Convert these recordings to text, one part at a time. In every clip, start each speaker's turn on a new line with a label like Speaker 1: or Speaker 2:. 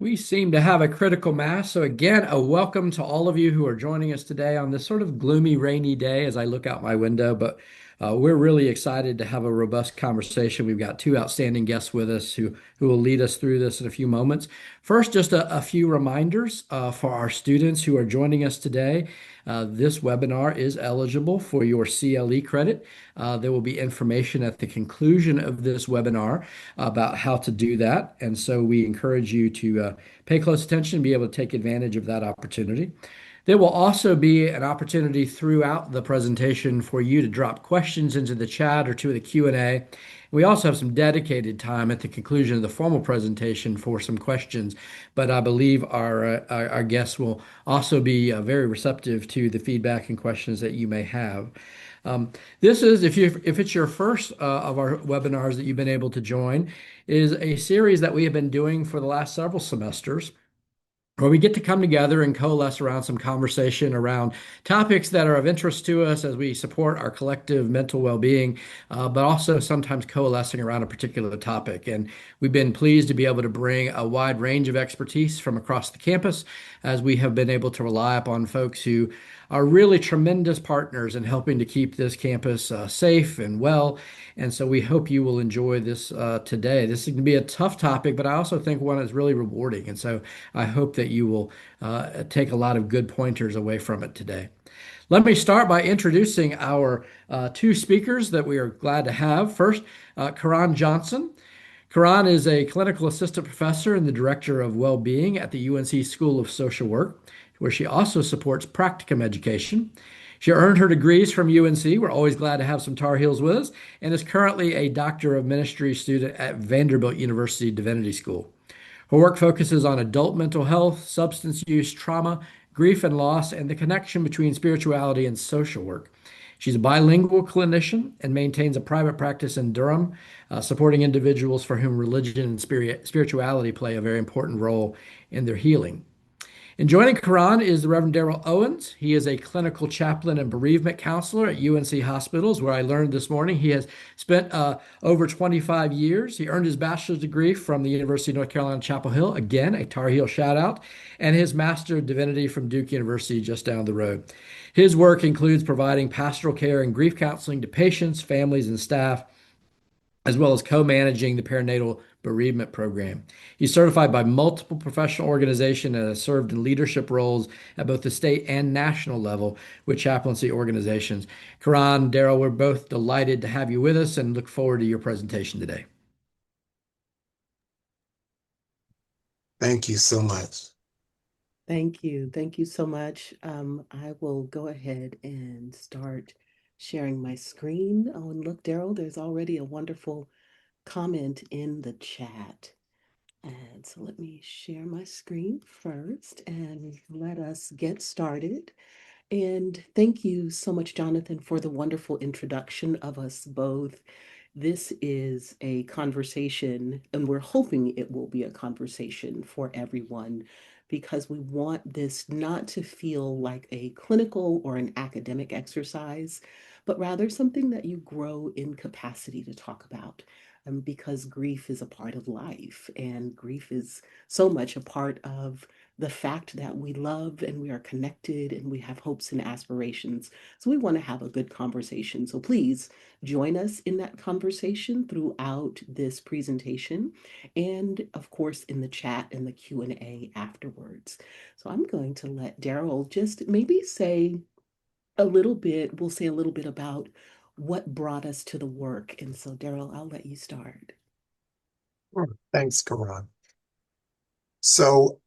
Speaker 1: We seem to have a critical mass. So, again, a welcome to all of you who are joining us today on this sort of gloomy, rainy day as I look out my window. But we're really excited to have a robust conversation. We've got two outstanding guests with us who will lead us through this in a few moments. First, just a few reminders for our students who are joining us today. This webinar is eligible for your CLE credit. There will be information at the conclusion of this webinar about how to do that. And so we encourage you to pay close attention and be able to take advantage of that opportunity. There will also be an opportunity throughout the presentation for you to drop questions into the chat or to the Q&A. We also have some dedicated time at the conclusion of the formal presentation for some questions, but I believe our guests will also be very receptive to the feedback and questions that you may have. This is, if it's your first of our webinars that you've been able to join, is a series that we have been doing for the last several semesters, where we get to come together and coalesce around some conversation around topics that are of interest to us as we support our collective mental well-being, but also sometimes coalescing around a particular topic. And we've been pleased to be able to bring a wide range of expertise from across the campus, as we have been able to rely upon folks who are really tremendous partners in helping to keep this campus safe and well. And so we hope you will enjoy this today. This is going to be a tough topic, but I also think one that's really rewarding. And so I hope that you will take a lot of good pointers away from it today. Let me start by introducing our two speakers that we are glad to have. First, Karan Johnson. Karan is a clinical assistant professor and the director of well-being at the UNC School of Social Work, where she also supports practicum education. She earned her degrees from UNC. We're always glad to have some Tar Heels with us, and is currently a Doctor of Ministry student at Vanderbilt University Divinity School. Her work focuses on adult mental health, substance use, trauma, grief and loss, and the connection between spirituality and social work. She's a bilingual clinician and maintains a private practice in Durham, supporting individuals for whom religion and spirituality play a very important role in their healing. And joining Karan is the Reverend Daryl Owens. He is a clinical chaplain and bereavement counselor at UNC Hospitals, where I learned this morning he has spent over 25 years. He earned his bachelor's degree from the University of North Carolina, Chapel Hill. Again, a Tar Heel shout out. And his Master of Divinity from Duke University just down the road. His work includes providing pastoral care and grief counseling to patients, families, and staff, as well as co-managing the perinatal bereavement program. He's certified by multiple professional organizations and has served in leadership roles at both the state and national level with chaplaincy organizations. Karan, Daryl, we're both delighted to have you with us and look forward to your presentation today.
Speaker 2: Thank you so much.
Speaker 3: Thank you. Thank you so much. I will go ahead and start sharing my screen. Oh, and look, Daryl, there's already a wonderful comment in the chat. And so let me share my screen first and let us get started. And thank you so much, Jonathan, for the wonderful introduction of us both. This is a conversation, and we're hoping it will be a conversation for everyone, because we want this not to feel like a clinical or an academic exercise, but rather something that you grow in capacity to talk about. Because grief is a part of life, and grief is so much a part of the fact that we love and we are connected and we have hopes and aspirations. So we want to have a good conversation. So please join us in that conversation throughout this presentation, and of course in the chat and the Q&A afterwards. So I'm going to let Daryl just maybe say a little bit, we'll say a little bit about what brought us to the work. And so Daryl, I'll let you start.
Speaker 2: Thanks, Karan. So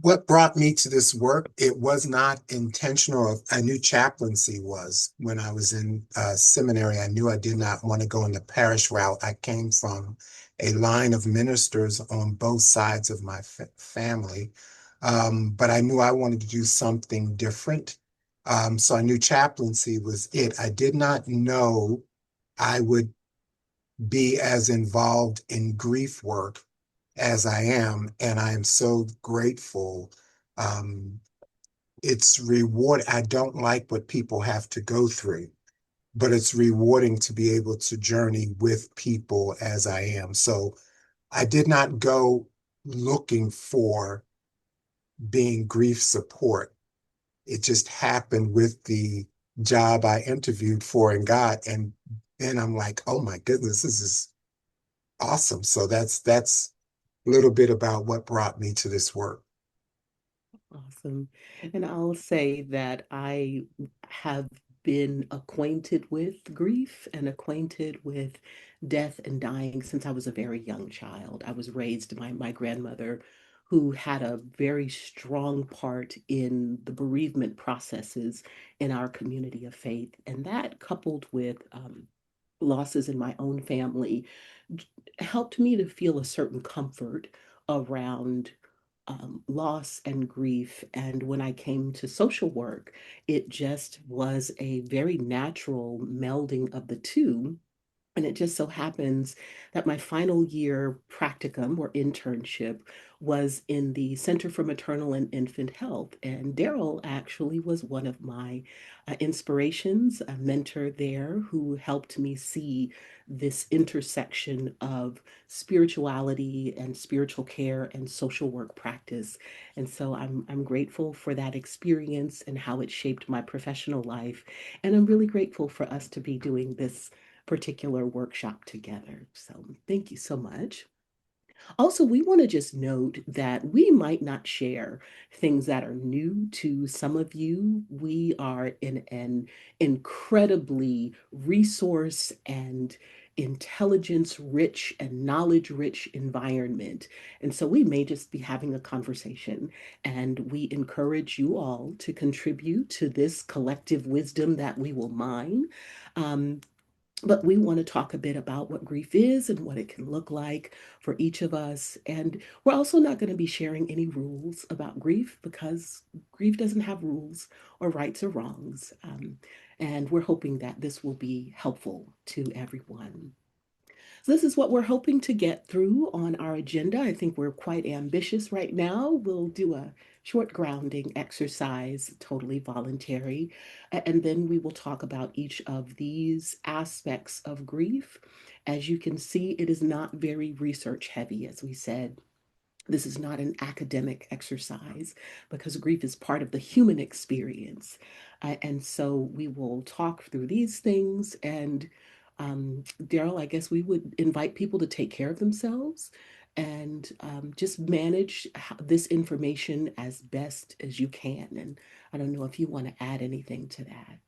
Speaker 2: what brought me to this work, it was not intentional. I knew chaplaincy was. When I was in seminary, I knew I did not want to go in the parish route. I came from a line of ministers on both sides of my family, but I knew I wanted to do something different. So I knew chaplaincy was it. I did not know I would be as involved in grief work as I am, and I am so grateful. It's reward. I don't like what people have to go through, but it's rewarding to be able to journey with people as I am. So I did not go looking for being grief support. It just happened with the job I interviewed for and got. And then I'm like, oh my goodness, this is awesome. So that's a little bit about what brought me to this work.
Speaker 3: Awesome. And I'll say that I have been acquainted with grief and acquainted with death and dying since I was a very young child. I was raised by my grandmother, who had a very strong part in the bereavement processes in our community of faith. And that, coupled with losses in my own family, helped me to feel a certain comfort around loss and grief. And when I came to social work, it just was a very natural melding of the two. And it just so happens that my final year practicum or internship was in the Center for Maternal and Infant Health. And Daryl actually was one of my inspirations, a mentor there who helped me see this intersection of spirituality and spiritual care and social work practice. And so I'm grateful for that experience and how it shaped my professional life. And I'm really grateful for us to be doing this particular workshop together. So thank you so much. Also, we want to just note that we might not share things that are new to some of you. We are in an incredibly resource and intelligence rich and knowledge rich environment. And so we may just be having a conversation, and we encourage you all to contribute to this collective wisdom that we will mine. Um, but we want to talk a bit about what grief is and what it can look like for each of us. And we're also not going to be sharing any rules about grief, because grief doesn't have rules or rights or wrongs. And we're hoping that this will be helpful to everyone. So this is what we're hoping to get through on our agenda. I think we're quite ambitious right now. We'll do a short grounding exercise, totally voluntary, and then we will talk about each of these aspects of grief. As you can see, it is not very research heavy, as we said. This is not an academic exercise, because grief is part of the human experience. And so we will talk through these things. And Daryl, I guess we would invite people to take care of themselves and just manage this information as best as you can. And I don't know if you want to add anything to that.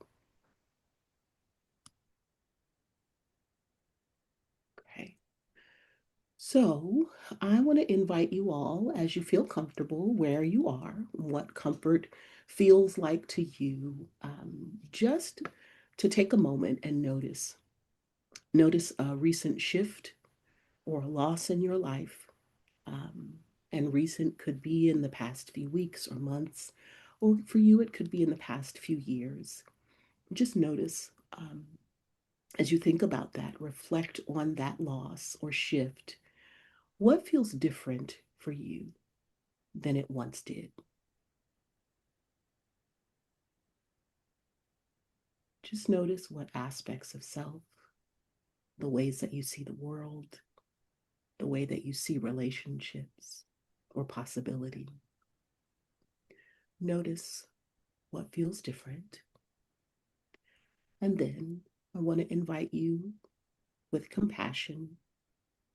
Speaker 3: Okay. So, I want to invite you all, as you feel comfortable where you are, what comfort feels like to you, just to take a moment and notice. Notice a recent shift or a loss in your life. Um, and recent could be in the past few weeks or months, or for you, it could be in the past few years. Just notice, as you think about that, reflect on that loss or shift. What feels different for you than it once did? Just notice what aspects of self, the ways that you see the world, the way that you see relationships or possibility. Notice what feels different. And then I want to invite you with compassion,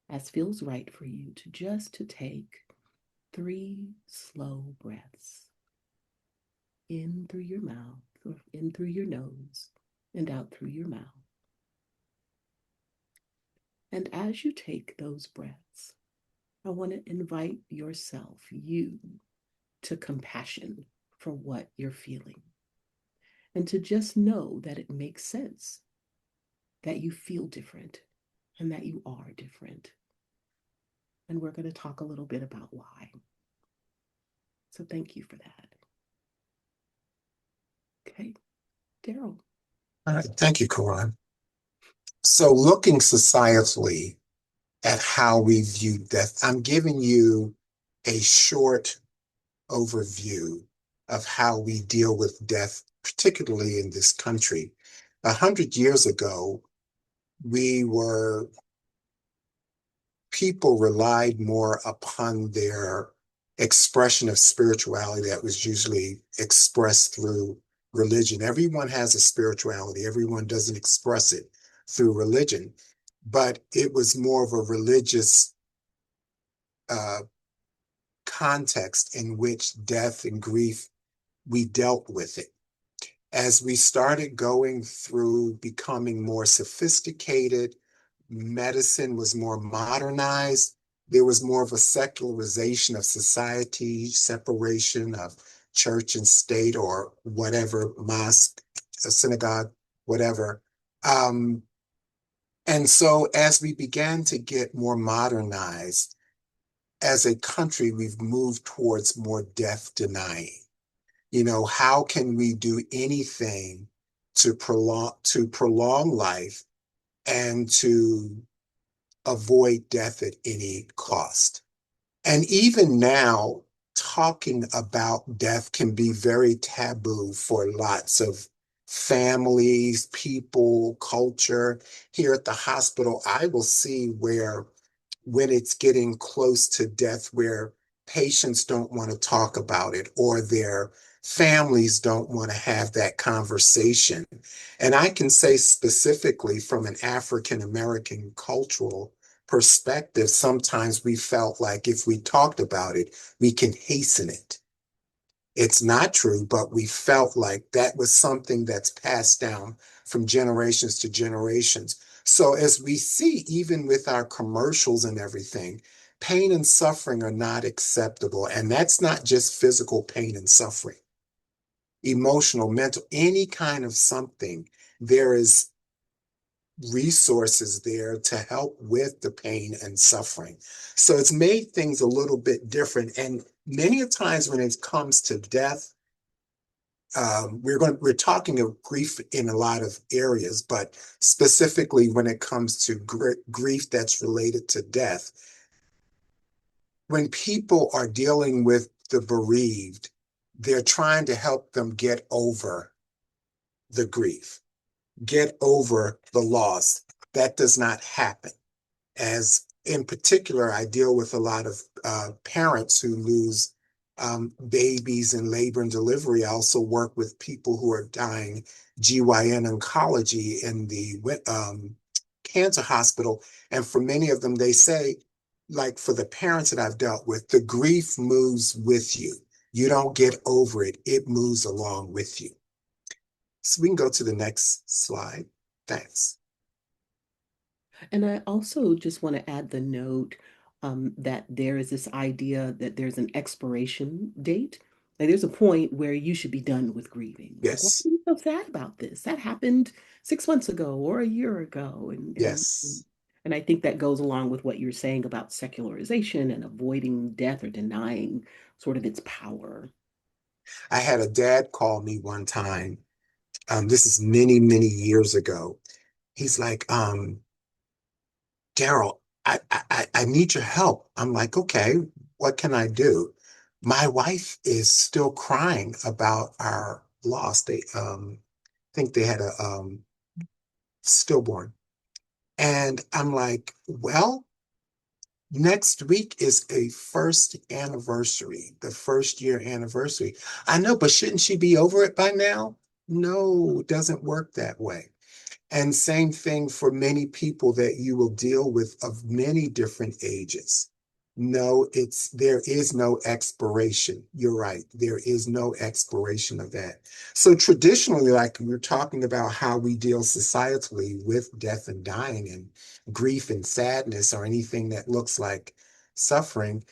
Speaker 3: as feels right for you, to just to take 3 slow breaths in through your mouth, or in through your nose and out through your mouth. And as you take those breaths, I want to invite yourself, you, to compassion for what you're feeling. And to just know that it makes sense, that you feel different and that you are different. And we're going to talk a little bit about why. So thank you for that. Okay, Daryl.
Speaker 2: All right, thank you, Karan. So looking societally at how we view death, I'm giving you a short overview of how we deal with death, particularly in this country. 100 years ago, we were people relied more upon their expression of spirituality that was usually expressed through religion. Everyone has a spirituality, everyone doesn't express it through religion, but it was more of a religious uh, context in which death and grief, we dealt with it. As we started going through becoming more sophisticated, medicine was more modernized. There was more of a secularization of society, separation of church and state or whatever, mosque, a synagogue, whatever. Um, and so as we began to get more modernized, as a country, we've moved towards more death denying. How can we do anything to prolong life and to avoid death at any cost? And even now, talking about death can be very taboo for lots of families, people, culture. Here at the hospital, I will see where when it's getting close to death, where patients don't want to talk about it or their families don't want to have that conversation. And I can say specifically from an African American cultural perspective, sometimes we felt like if we talked about it, we can hasten it. It's not true, but we felt like that was something that's passed down from generations to generations. So as we see, even with our commercials and everything, pain and suffering are not acceptable. And that's not just physical pain and suffering, emotional, mental, any kind of something. There is resources there to help with the pain and suffering. So it's made things a little bit different. And many of times when it comes to death, we're talking of grief in a lot of areas, but specifically when it comes to grief that's related to death, when people are dealing with the bereaved, they're trying to help them get over the grief, get over the loss. That does not happen. As in particular, I deal with a lot of parents who lose babies in labor and delivery. I also work with people who are dying GYN oncology in the cancer hospital. And for many of them, they say, like for the parents that I've dealt with, the grief moves with you. You don't get over it. It moves along with you. So we can go to the next slide. Thanks.
Speaker 3: And I also just want to add the note that there is this idea that there's an expiration date. Like there's a point where you should be done with grieving. Like, why
Speaker 2: Yes.
Speaker 3: are you so sad about this? That happened 6 months ago or a year ago.
Speaker 2: Yes.
Speaker 3: And I think that goes along with what you're saying about secularization and avoiding death or denying sort of its power.
Speaker 2: I had a dad call me one time. This is many, many years ago. He's like, Daryl, I need your help. I'm like, okay, what can I do? My wife is still crying about our loss. They think they had a stillborn. And I'm like, well, next week is a first anniversary, the first year anniversary. I know, but shouldn't she be over it by now? No, it doesn't work that way. And same thing for many people that you will deal with of many different ages. No, there is no expiration. You're right. There is no expiration of that. So traditionally, like we're talking about how we deal societally with death and dying and grief and sadness or anything that looks like suffering,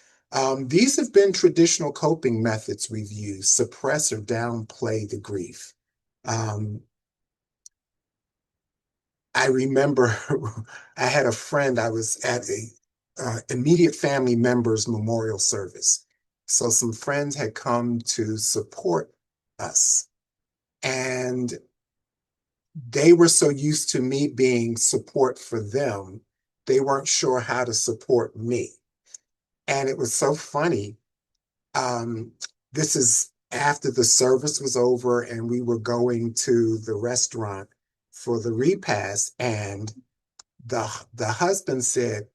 Speaker 2: these have been traditional coping methods we've used, suppress or downplay the grief. Um, I remember I had a friend, I was at a immediate family member's memorial service. So some friends had come to support us. And they were so used to me being support for them, they weren't sure how to support me. And it was so funny. Um, this is after the service was over and we were going to the restaurant for the repast. And the husband said,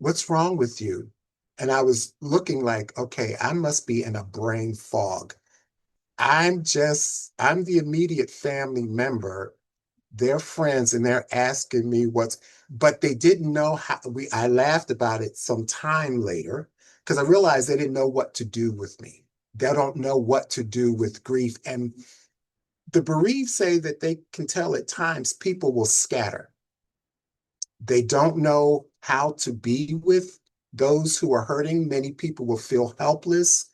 Speaker 2: what's wrong with you? And I was looking like, okay, I must be in a brain fog. I'm the immediate family member. They're friends and they're asking me but they didn't know I laughed about it some time later because I realized they didn't know what to do with me. They don't know what to do with grief. And the bereaved say that they can tell at times people will scatter. They don't know how to be with those who are hurting. Many people will feel helpless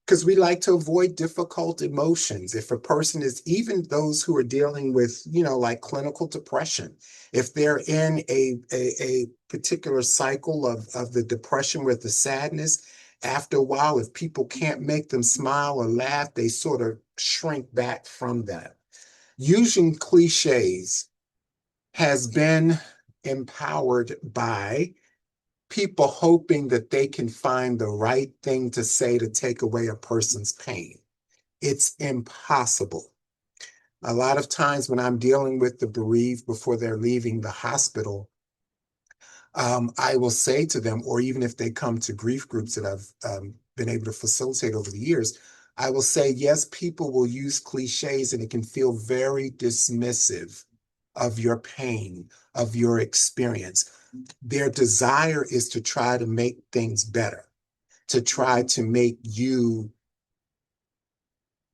Speaker 2: because we like to avoid difficult emotions. If a person is, even those who are dealing with, like clinical depression, if they're in a particular cycle of the depression with the sadness, after a while, if people can't make them smile or laugh, they sort of shrink back from that. Using cliches has been empowered by people hoping that they can find the right thing to say to take away a person's pain. It's impossible. A lot of times when I'm dealing with the bereaved before they're leaving the hospital, I will say to them, or even if they come to grief groups that I've been able to facilitate over the years, I will say, yes, people will use cliches and it can feel very dismissive of your pain, of your experience. Their desire is to try to make things better, to try to make you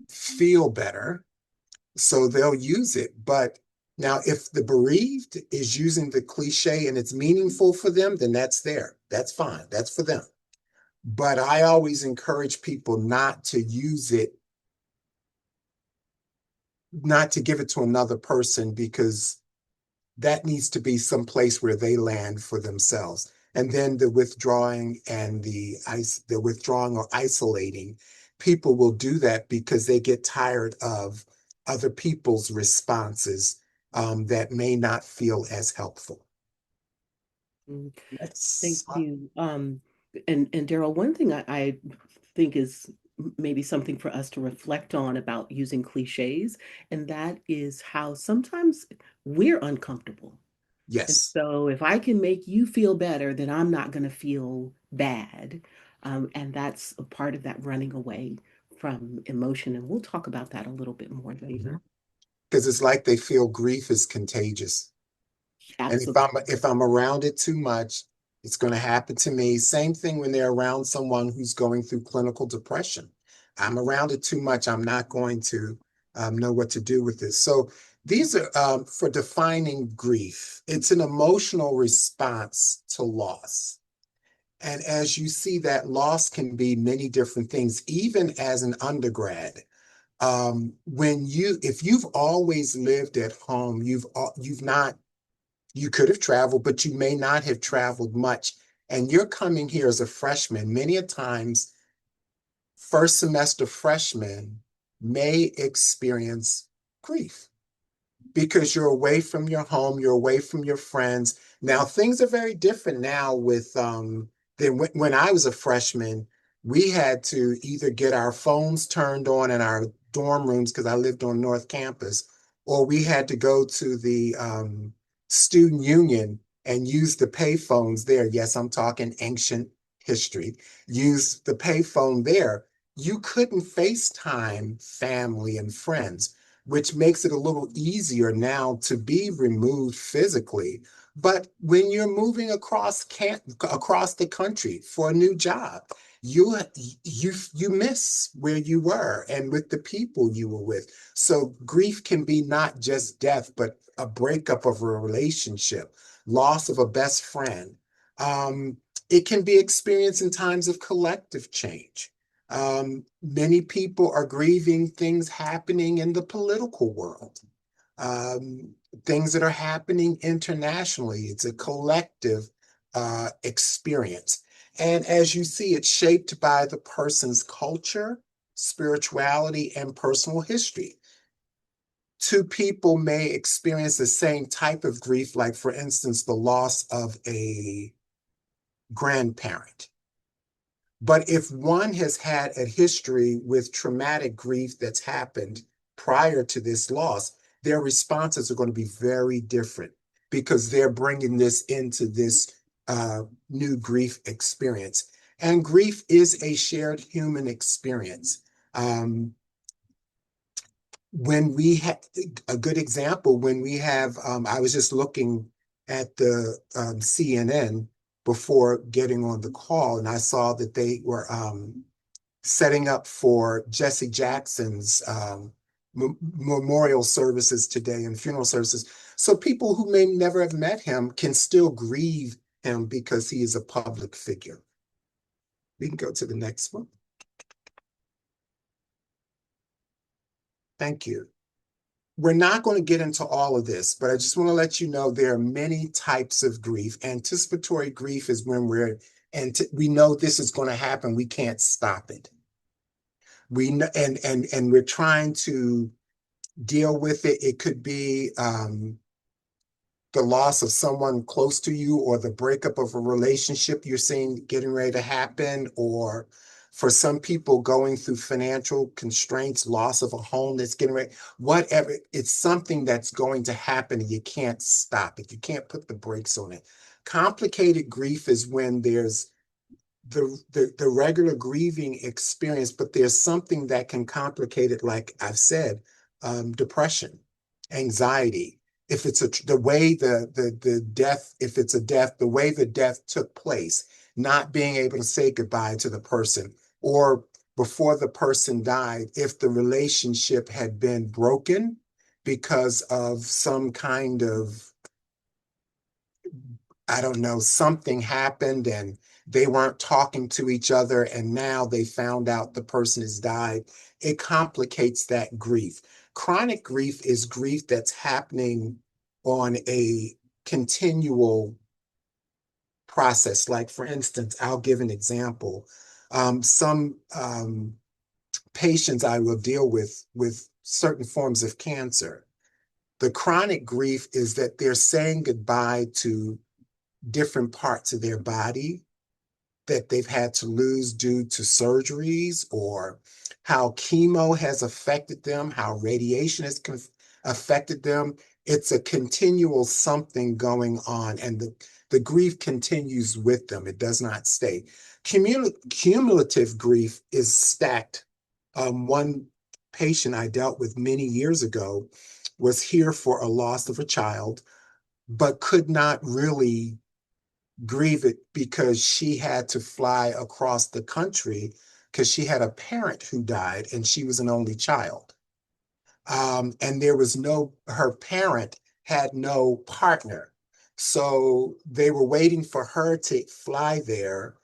Speaker 2: feel better. So they'll use it. But now, if the bereaved is using the cliche and it's meaningful for them, then that's there. That's fine. That's for them. But I always encourage people not to use it, not to give it to another person, because that needs to be some place where they land for themselves. And then the withdrawing or isolating, people will do that because they get tired of other people's responses that may not feel as helpful.
Speaker 3: Mm, thank
Speaker 2: That's
Speaker 3: you. And Daryl, one thing I think is maybe something for us to reflect on about using cliches, and that is how sometimes we're uncomfortable. And
Speaker 2: yes.
Speaker 3: so if I can make you feel better, then I'm not going to feel bad. And that's a part of that running away from emotion. And we'll talk about that a little bit more later.
Speaker 2: Because it's like they feel grief is contagious. And if
Speaker 3: Absolutely.
Speaker 2: I'm around it too much, it's going to happen to me. Same thing when they're around someone who's going through clinical depression. I'm around it too much. I'm not going to know what to do with this. So these are for defining grief. It's an emotional response to loss. And as you see, that loss can be many different things, even as an undergrad. If you've always lived at home, you've not you could have traveled, but you may not have traveled much. And you're coming here as a freshman. Many a times, first semester freshmen may experience grief because you're away from your home, you're away from your friends. Now, things are very different now than when I was a freshman. We had to either get our phones turned on in our dorm rooms because I lived on North Campus, or we had to go to the student union and use the payphones there. Yes, I'm talking ancient history. Use the payphone there. You couldn't FaceTime family and friends, which makes it a little easier now to be removed physically. But when you're moving across the country for a new job, you miss where you were and with the people you were with. So grief can be not just death, but a breakup of a relationship, loss of a best friend. Um, it can be experienced in times of collective change. Many people are grieving things happening in the political world, um, things that are happening internationally. It's a collective experience. And as you see, it's shaped by the person's culture, spirituality, and personal history. Two people may experience the same type of grief, like, for instance, the loss of a grandparent. But if one has had a history with traumatic grief that's happened prior to this loss, their responses are going to be very different because they're bringing this into this new grief experience. And grief is a shared human experience. When we have a good example, when we have, I was just looking at the CNN before getting on the call, and I saw that they were setting up for Jesse Jackson's memorial services today and funeral services. So people who may never have met him can still grieve him because he is a public figure. We can go to the next one. Thank you. We're not going to get into all of this, but I just want to let you know there are many types of grief. Anticipatory grief is when we know this is going to happen. We can't stop it. We know, and we're trying to deal with it. It could be the loss of someone close to you, or the breakup of a relationship you're seeing getting ready to happen, or for some people going through financial constraints, loss of a home that's getting ready, whatever. It's something that's going to happen and you can't stop it. You can't put the brakes on it. Complicated grief is when there's the regular grieving experience, but there's something that can complicate it, like I've said, depression, anxiety. If it's the way the death, if it's a death, the way the death took place, not being able to say goodbye to the person, or before the person died, if the relationship had been broken because of some kind of, I don't know, something happened and they weren't talking to each other, and now they found out the person has died. It complicates that grief. Chronic grief is grief that's happening on a continual process. Like, for instance, I'll give an example. Some patients I will deal with certain forms of cancer. The chronic grief is that they're saying goodbye to different parts of their body that they've had to lose due to surgeries, or how chemo has affected them, how radiation has affected them. It's a continual something going on, and the grief continues with them. It does not stay. Cumulative grief is stacked. One patient I dealt with many years ago was here for a loss of a child, but could not really grieve it because she had to fly across the country because she had a parent who died and she was an only child. And there was her parent had no partner. So they were waiting for her to fly there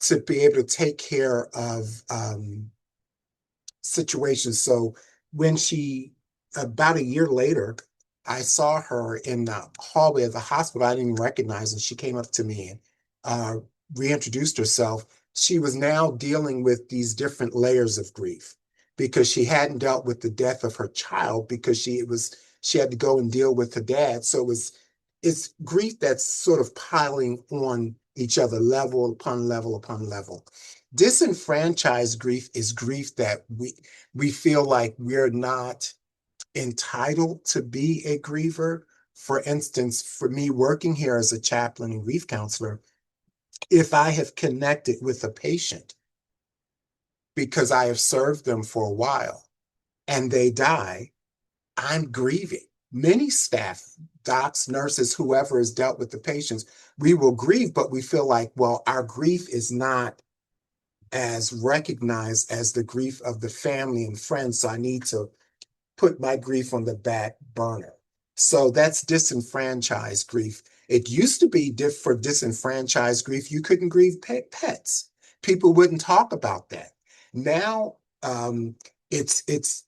Speaker 2: to be able to take care of situations. So when about a year later, I saw her in the hallway of the hospital. I didn't even recognize her. She came up to me and reintroduced herself. She was now dealing with these different layers of grief because she hadn't dealt with the death of her child because she had to go and deal with her dad. So it's grief that's sort of piling on each other, level upon level upon level. Disenfranchised grief is grief that we feel like we're not entitled to be a griever. For instance, for me working here as a chaplain and grief counselor, if I have connected with a patient because I have served them for a while and they die, I'm grieving. Many staff, docs, nurses, whoever has dealt with the patients, we will grieve, but we feel like, well, our grief is not as recognized as the grief of the family and friends. So I need to put my grief on the back burner. So that's disenfranchised grief. It used to be for disenfranchised grief, you couldn't grieve pets. People wouldn't talk about that. Now, it's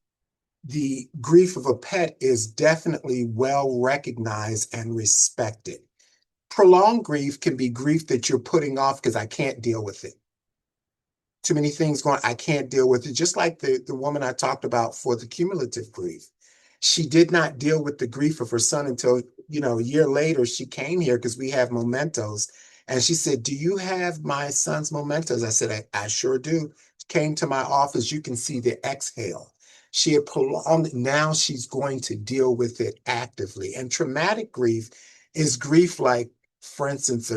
Speaker 2: the grief of a pet is definitely well recognized and respected. Prolonged grief can be grief that you're putting off because I can't deal with it. Too many things going, I can't deal with it. Just like the woman I talked about for the cumulative grief. She did not deal with the grief of her son until, a year later, she came here because we have mementos. And she said, do you have my son's mementos? I said, I sure do. Came to my office, you can see the exhale. She had prolonged, now she's going to deal with it actively. And traumatic grief is grief like, for instance,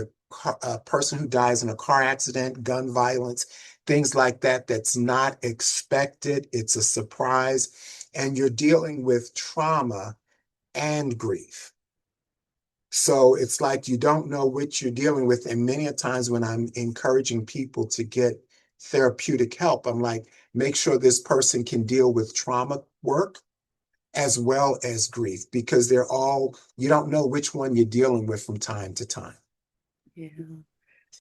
Speaker 2: a person who dies in a car accident, gun violence, things like that, that's not expected. It's a surprise. And you're dealing with trauma and grief. So it's like you don't know which you're dealing with. And many a times when I'm encouraging people to get therapeutic help, I'm like, make sure this person can deal with trauma work as well as grief, because you don't know which one you're dealing with from time to time.
Speaker 3: Yeah.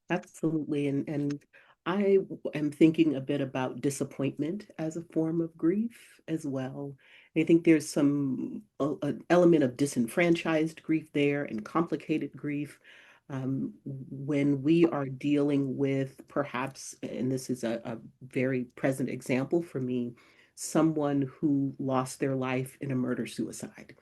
Speaker 3: Absolutely. And I am thinking a bit about disappointment as a form of grief as well. I think there's an element of disenfranchised grief there and complicated grief. When we are dealing with perhaps, and this is a very present example for me, someone who lost their life in a murder suicide.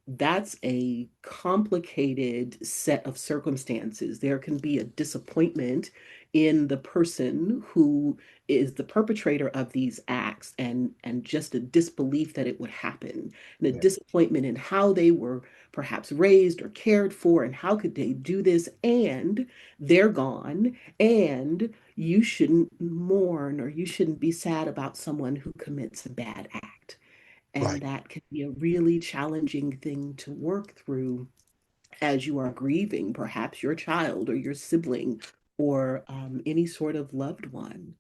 Speaker 3: That's a complicated set of circumstances. There can be a disappointment in the person who is the perpetrator of these acts and just a disbelief that it would happen, and a
Speaker 2: Yeah,
Speaker 3: disappointment in how they were perhaps raised or cared for, and how could they do this, and they're gone, and you shouldn't mourn or you shouldn't be sad about someone who commits a bad act. And
Speaker 2: right,
Speaker 3: that can be a really challenging thing to work through as you are grieving, perhaps your child or your sibling or any sort of loved one.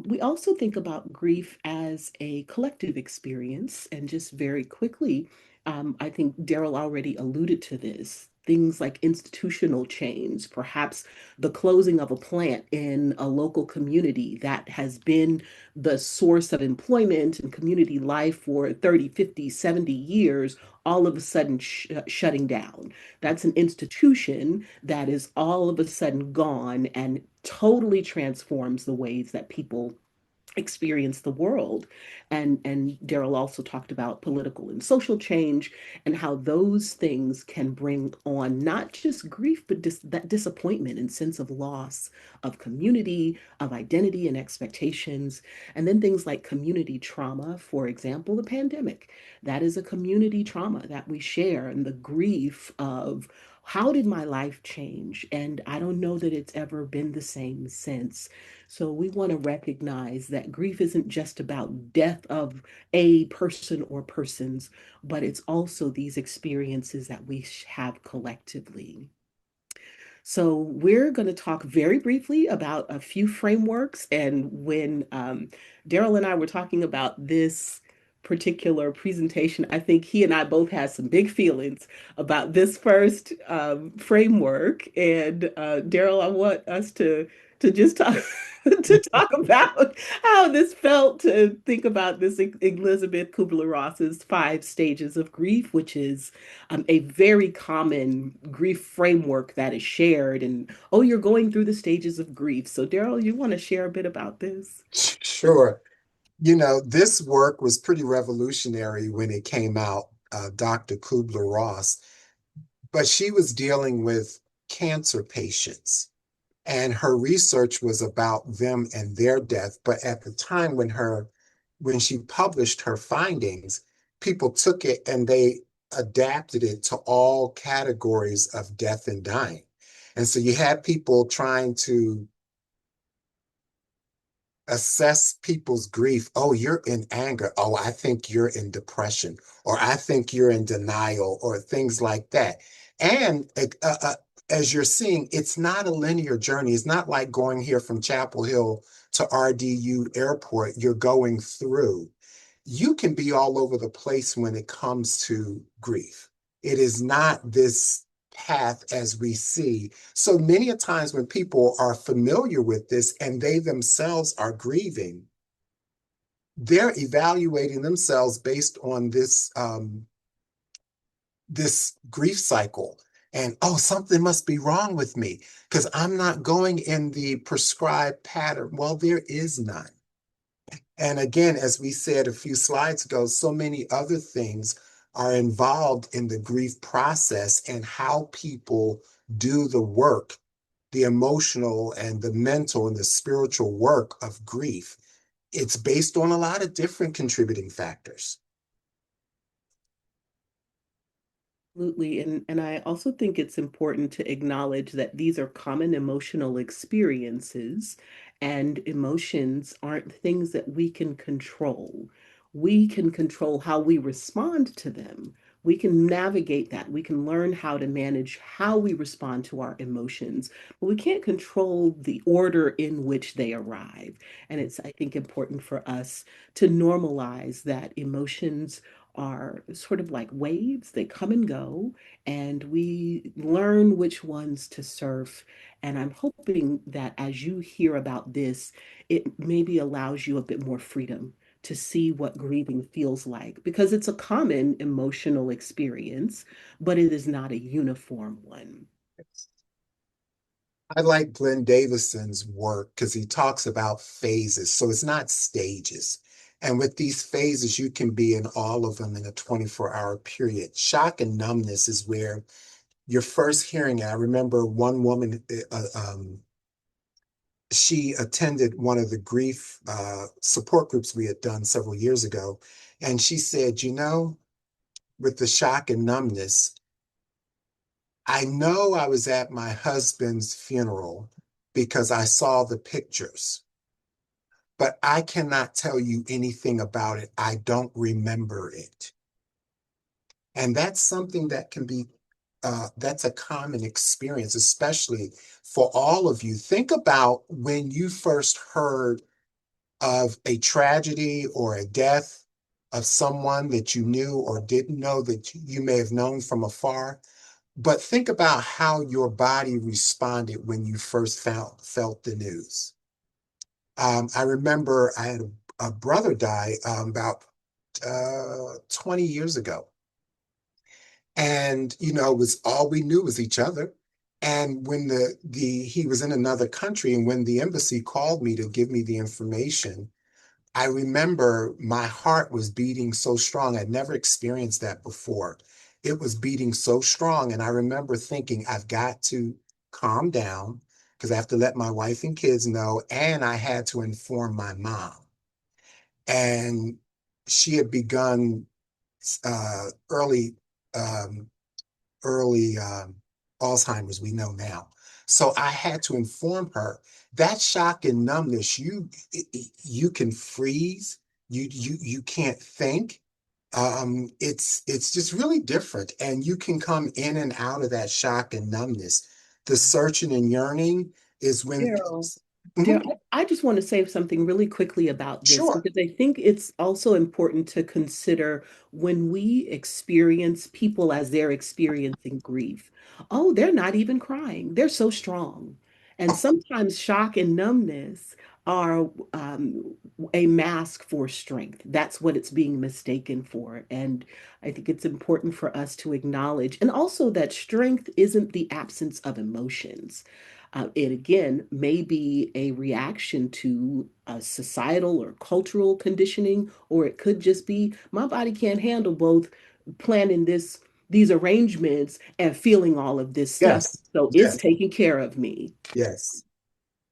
Speaker 3: We also think about grief as a collective experience. And just very quickly, I think Daryl already alluded to this. Things like institutional change, perhaps the closing of a plant in a local community that has been the source of employment and community life for 30, 50, 70 years, all of a sudden shutting down. That's an institution that is all of a sudden gone and totally transforms the ways that people experience the world. And Daryl also talked about political and social change and how those things can bring on not just grief, but that disappointment and sense of loss of community, of identity and expectations. And then things like community trauma, for example, the pandemic. That is a community trauma that we share, and the grief of how did my life change? And I don't know that it's ever been the same since. So we want to recognize that grief isn't just about death of a person or persons, but it's also these experiences that we have collectively. So we're going to talk very briefly about a few frameworks. And when Daryl and I were talking about this particular presentation, I think he and I both had some big feelings about this first framework. And Daryl, I want us to just talk to talk about how this felt to think about this Elizabeth Kubler-Ross's 5 stages of grief, which is a very common grief framework that is shared. And oh, you're going through the stages of grief. So, Daryl, you want to share a bit about this?
Speaker 2: sure. This work was pretty revolutionary when it came out, Dr. Kubler-Ross, but she was dealing with cancer patients. And her research was about them and their death. But at the time when she published her findings, people took it and they adapted it to all categories of death and dying. And so you had people trying to assess people's grief. Oh, you're in anger. Oh, I think you're in depression, or I think you're in denial, or things like that. And as you're seeing, it's not a linear journey. It's not like going here from Chapel Hill to RDU Airport. You're going through. You can be all over the place when it comes to grief. It is not this path as we see. So many a times when people are familiar with this and they themselves are grieving, they're evaluating themselves based on this grief cycle. And oh, something must be wrong with me because I'm not going in the prescribed pattern. Well, there is none. And again, as we said a few slides ago, so many other things are involved in the grief process and how people do the work, the emotional and the mental and the spiritual work of grief. It's based on a lot of different contributing factors.
Speaker 3: Absolutely. And I also think it's important to acknowledge that these are common emotional experiences, and emotions aren't things that we can control. We can control how we respond to them. We can navigate that. We can learn how to manage how we respond to our emotions, but we can't control the order in which they arrive. And it's, I think, important for us to normalize that emotions are sort of like waves, they come and go, and we learn which ones to surf. And I'm hoping that as you hear about this, it maybe allows you a bit more freedom to see what grieving feels like, because it's a common emotional experience, but it is not a uniform one.
Speaker 2: I like Glenn Davison's work because he talks about phases. So it's not stages. And with these phases, you can be in all of them in a 24-hour period. Shock and numbness is where you're first hearing it. I remember one woman, she attended one of the grief support groups we had done several years ago. And she said, with the shock and numbness, I know I was at my husband's funeral because I saw the pictures, but I cannot tell you anything about it. I don't remember it. And that's something that can be, that's a common experience, especially for all of you. Think about when you first heard of a tragedy or a death of someone that you knew or didn't know that you may have known from afar. But think about how your body responded when you first felt the news. I remember I had a brother die about 20 years ago. And, it was all we knew was each other. And when he was in another country, and when the embassy called me to give me the information, I remember my heart was beating so strong. I'd never experienced that before. It was beating so strong. And I remember thinking, I've got to calm down because I have to let my wife and kids know. And I had to inform my mom. And she had begun early um, early Alzheimer's, we know now. So I had to inform her that shock and numbness, you can freeze, you can't think. It's just really different, and you can come in and out of that shock and numbness. The searching and yearning is when.
Speaker 3: Daryl,
Speaker 2: Mhm,
Speaker 3: I just want to say something really quickly about this,
Speaker 2: sure.
Speaker 3: because I think it's also important to consider when we experience people as they're experiencing grief. Oh, they're not even crying. They're so strong. And sometimes shock and numbness are a mask for strength. That's what it's being mistaken for. And I think it's important for us to acknowledge, and also that strength isn't the absence of emotions. It again may be a reaction to a societal or cultural conditioning, or it could just be my body can't handle both planning these arrangements and feeling all of this stuff.
Speaker 2: Yes,
Speaker 3: So it's
Speaker 2: yes,
Speaker 3: taking care of me.
Speaker 2: yes.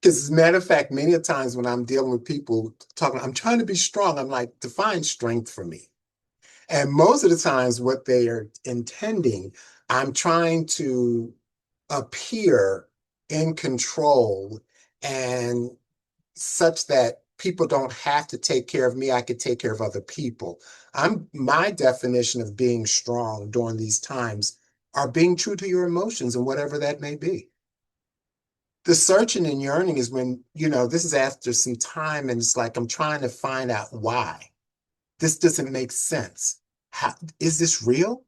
Speaker 2: Because as a matter of fact, many of times when I'm dealing with people talking, I'm trying to be strong. I'm like, define strength for me. And most of the times, what they are intending, I'm trying to appear in control and such that people don't have to take care of me. I could take care of other people. My definition of being strong during these times are being true to your emotions and whatever that may be. The searching and yearning is when, this is after some time and it's like I'm trying to find out why. This doesn't make sense. How, is this real?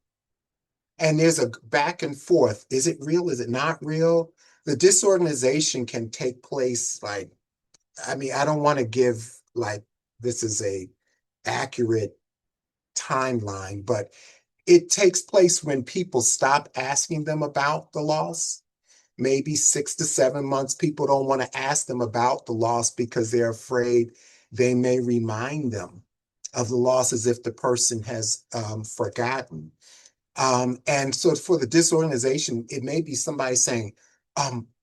Speaker 2: And there's a back and forth. Is it real? Is it not real? The disorganization can take place like, I mean, I don't want to give like this is a accurate timeline, but it takes place when people stop asking them about the loss. Maybe 6 to 7 months, people don't want to ask them about the loss because they're afraid they may remind them of the loss as if the person has forgotten. And so for the disorganization, it may be somebody saying,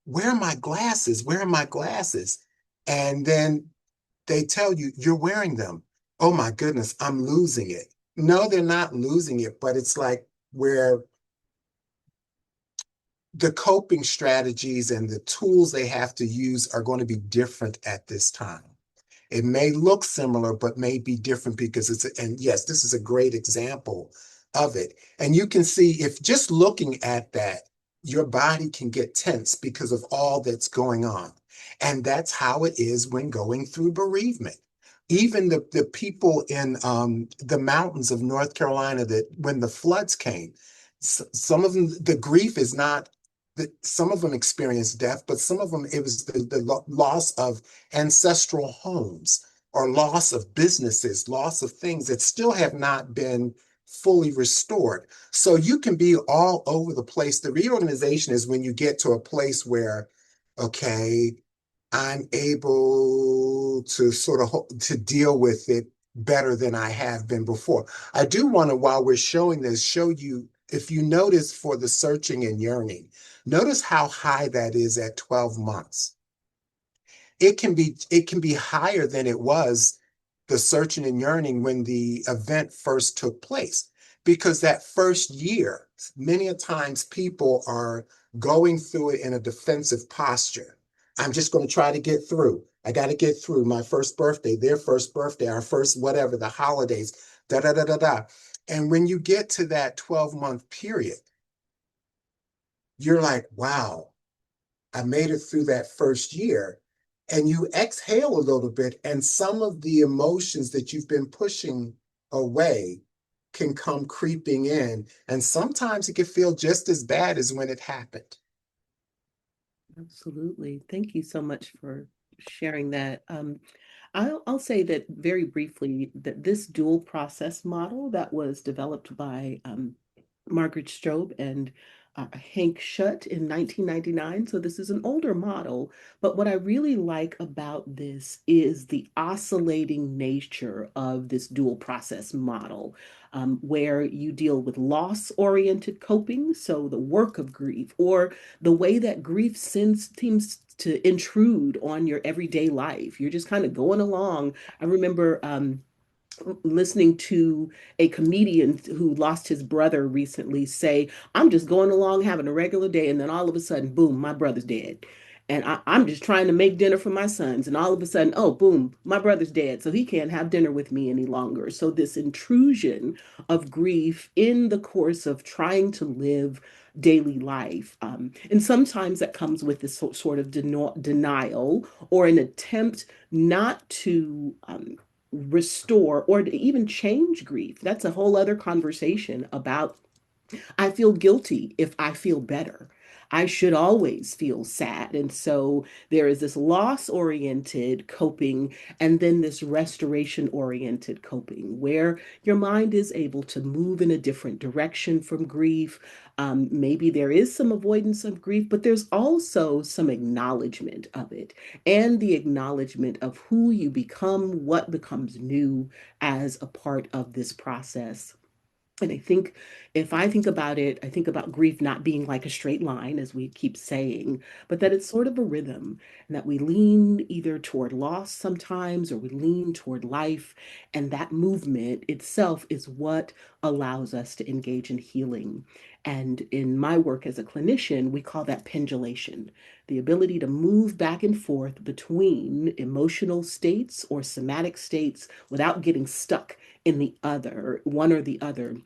Speaker 2: where are my glasses? Where are my glasses? And then they tell you, you're wearing them. Oh my goodness, I'm losing it. No, they're not losing it, but it's like where the coping strategies and the tools they have to use are going to be different at this time. It may look similar, but may be different because and yes, this is a great example of it. And you can see if just looking at that, your body can get tense because of all that's going on. And that's how it is when going through bereavement. Even the people in the mountains of North Carolina that when the floods came, some of them, the grief is not that some of them experienced death, but some of them, it was the loss of ancestral homes or loss of businesses, loss of things that still have not been fully restored. So you can be all over the place. The reorganization is when you get to a place where, okay, I'm able to sort of to deal with it better than I have been before. I do want to, while we're showing this, show you, if you notice for the searching and yearning, notice how high that is at 12 months. It can be higher than it was the searching and yearning when the event first took place. Because that first year, many a times people are going through it in a defensive posture. I'm just going to try to get through. I got to get through my first birthday, their first birthday, our first whatever, the holidays, da da da da da. And when you get to that 12-month period, you're like, wow, I made it through that first year. And you exhale a little bit, and some of the emotions that you've been pushing away can come creeping in. And sometimes it can feel just as bad as when it happened.
Speaker 3: Absolutely. Thank you so much for sharing that. I'll say that very briefly that this dual process model that was developed by Margaret Strobe and Hank Schutt in 1999. So this is an older model, but what I really like about this is the oscillating nature of this dual process model, where you deal with loss-oriented coping, so the work of grief, or the way that grief seems to intrude on your everyday life. You're just kind of going along. I remember listening to a comedian who lost his brother recently say, I'm just going along having a regular day, and then all of a sudden, boom, my brother's dead. And I'm just trying to make dinner for my sons. And all of a sudden, oh, boom, my brother's dead. So he can't have dinner with me any longer. So, this intrusion of grief in the course of trying to live daily life. And sometimes that comes with this sort of denial or an attempt not to restore or to even change grief. That's a whole other conversation about I feel guilty if I feel better. I should always feel sad. And so there is this loss oriented coping and then this restoration oriented coping where your mind is able to move in a different direction from grief. Maybe there is some avoidance of grief, but there's also some acknowledgement of it and the acknowledgement of who you become, what becomes new as a part of this process. And I think if I think about it, I think about grief not being like a straight line, as we keep saying, but that it's sort of a rhythm, and that we lean either toward loss sometimes or we lean toward life. And that movement itself is what allows us to engage in healing. And in my work as a clinician, we call that pendulation, the ability to move back and forth between emotional states or somatic states without getting stuck in the other, one or the other.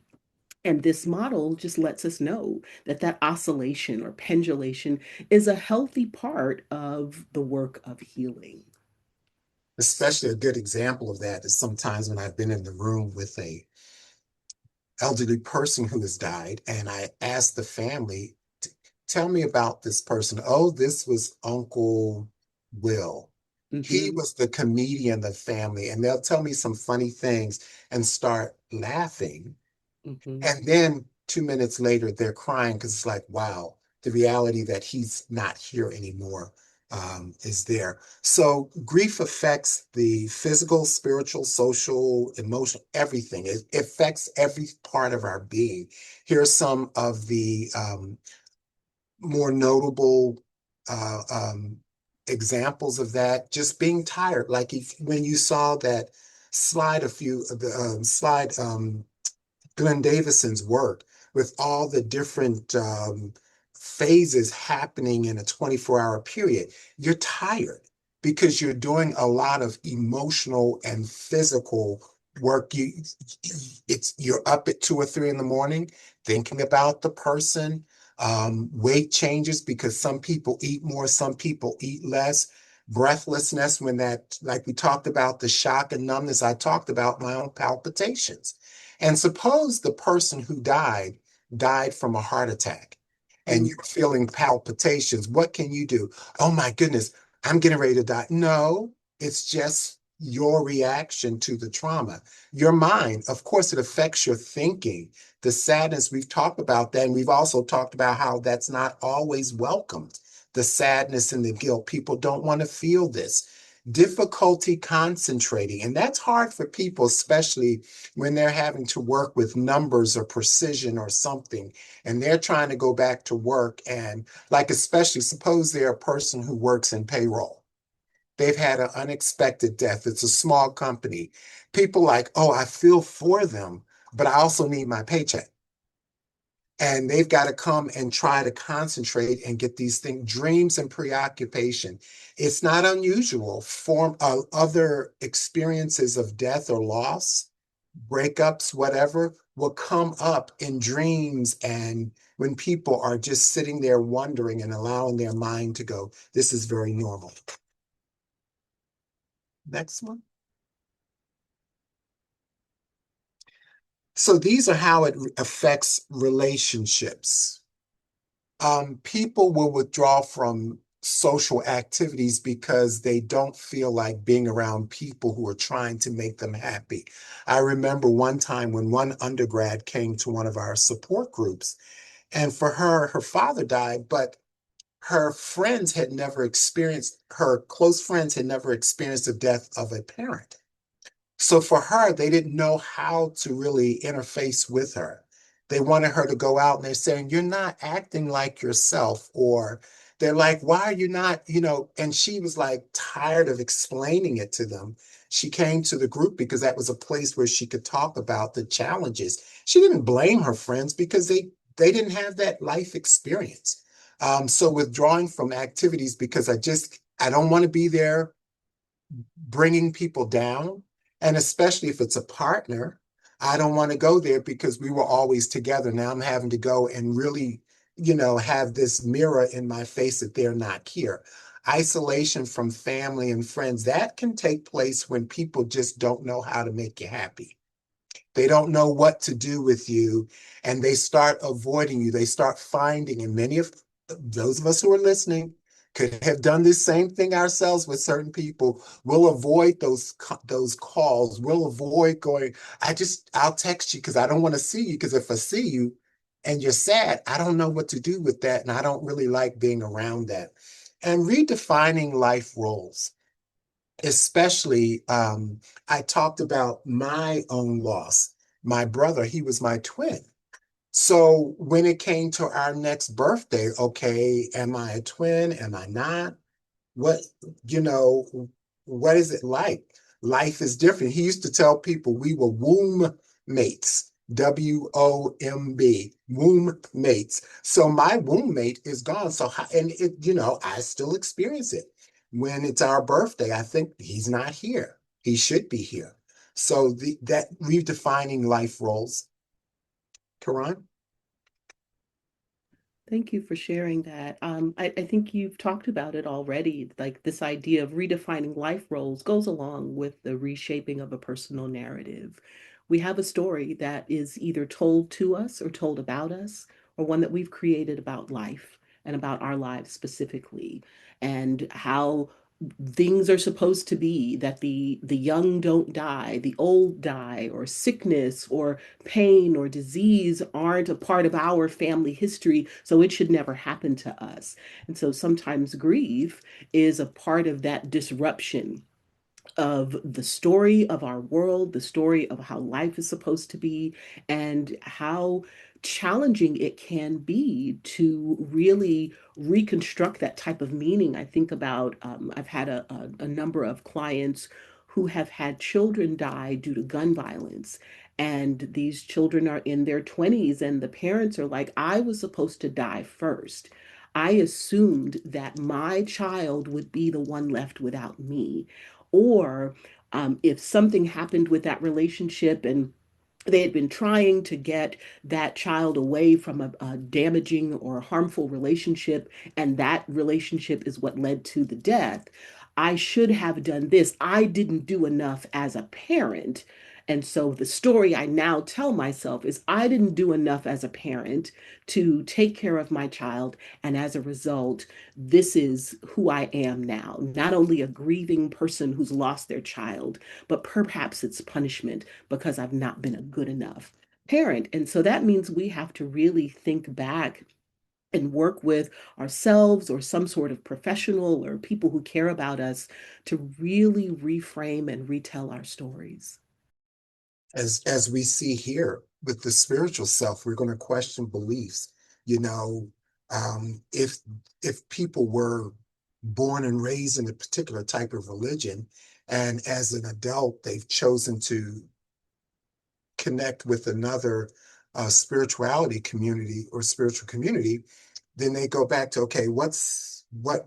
Speaker 3: And this model just lets us know that that oscillation or pendulation is a healthy part of the work of healing.
Speaker 2: Especially a good example of that is sometimes when I've been in the room with a elderly person who has died, and I ask the family, tell me about this person. Oh, this was Uncle Will. He
Speaker 3: Mm-hmm,
Speaker 2: was the comedian of the family, and they'll tell me some funny things and start laughing.
Speaker 3: mm-hmm.
Speaker 2: And then 2 minutes later, they're crying because it's like, wow, the reality that he's not here anymore is there. So grief affects the physical, spiritual, social, emotional, everything. It affects every part of our being. Here are some of the more notable uh, um, examples of that. Just being tired, like if when you saw that slide, a few the slide. Glenn Davison's work with all the different phases happening in a 24-hour period, you're tired because you're doing a lot of emotional and physical work. You're up at 2 or 3 in the morning thinking about the person. Weight changes because some people eat more, some people eat less. Breathlessness, when that, like we talked about, the shock and numbness, I talked about my own palpitations. And suppose the person who died from a heart attack and
Speaker 3: Mm.
Speaker 2: you're feeling palpitations. What can you do? Oh my goodness, I'm getting ready to die. No, it's just your reaction to the trauma. Your mind, of course, it affects your thinking. The sadness, we've talked about that. And we've also talked about how that's not always welcomed. The sadness and the guilt. People don't want to feel this. Difficulty concentrating. And that's hard for people, especially when they're having to work with numbers or precision or something, and they're trying to go back to work. And like, especially suppose they're a person who works in payroll. They've had an unexpected death. It's a small company. People like, oh, I feel for them, but I also need my paycheck. And they've got to come and try to concentrate and get these things, dreams and preoccupation. It's not unusual. Form other experiences of death or loss, breakups, whatever, will come up in dreams and when people are just sitting there wondering and allowing their mind to go, this is very normal. Next one. So these are how it affects relationships. People will withdraw from social activities because they don't feel like being around people who are trying to make them happy. I remember one time when one undergrad came to one of our support groups, and for her, her father died, but her close friends had never experienced the death of a parent. So for her, they didn't know how to really interface with her. They wanted her to go out and they're saying, you're not acting like yourself. Or they're like, why are you not, and she was like tired of explaining it to them. She came to the group because that was a place where she could talk about the challenges. She didn't blame her friends because they didn't have that life experience. So withdrawing from activities because I don't want to be there bringing people down. And especially if it's a partner, I don't want to go there because we were always together. Now I'm having to go and really, have this mirror in my face that they're not here. Isolation from family and friends, that can take place when people just don't know how to make you happy. They don't know what to do with you and they start avoiding you. They start finding, and many of those of us who are listening could have done this same thing ourselves with certain people. We'll avoid those calls. We'll avoid going, I'll text you because I don't want to see you because if I see you and you're sad, I don't know what to do with that. And I don't really like being around that. And redefining life roles especially I talked about my own loss. My brother, he was my twin. So when it came to our next birthday, okay, am I a twin? Am I not? What, you know, what is it like? Life is different. He used to tell people we were womb mates, WOMB, womb mates. So my womb mate is gone. So, and it, I still experience it. When it's our birthday, I think he's not here. He should be here. So that redefining life roles. Karan?
Speaker 3: Thank you for sharing that. I think you've talked about it already. Like this idea of redefining life roles goes along with the reshaping of a personal narrative. We have a story that is either told to us or told about us, or one that we've created about life and about our lives specifically, and how things are supposed to be, that the young don't die, the old die, or sickness or pain or disease aren't a part of our family history, so it should never happen to us. And so sometimes grief is a part of that disruption of the story of our world, the story of how life is supposed to be, and how challenging it can be to really reconstruct that type of meaning. I think about, I've had a number of clients who have had children die due to gun violence. And these children are in their 20s, and the parents are like, I was supposed to die first. I assumed that my child would be the one left without me. Or if something happened with that relationship and they had been trying to get that child away from a damaging or harmful relationship, and that relationship is what led to the death. I should have done this. I didn't do enough as a parent. And so the story I now tell myself is I didn't do enough as a parent to take care of my child. And as a result, this is who I am now. Not only a grieving person who's lost their child, but perhaps it's punishment because I've not been a good enough parent. And so that means we have to really think back and work with ourselves or some sort of professional or people who care about us to really reframe and retell our stories.
Speaker 2: As we see here with the spiritual self, we're going to question beliefs. You know, if people were born and raised in a particular type of religion, and as an adult they've chosen to connect with another spirituality community or spiritual community, then they go back to, okay, what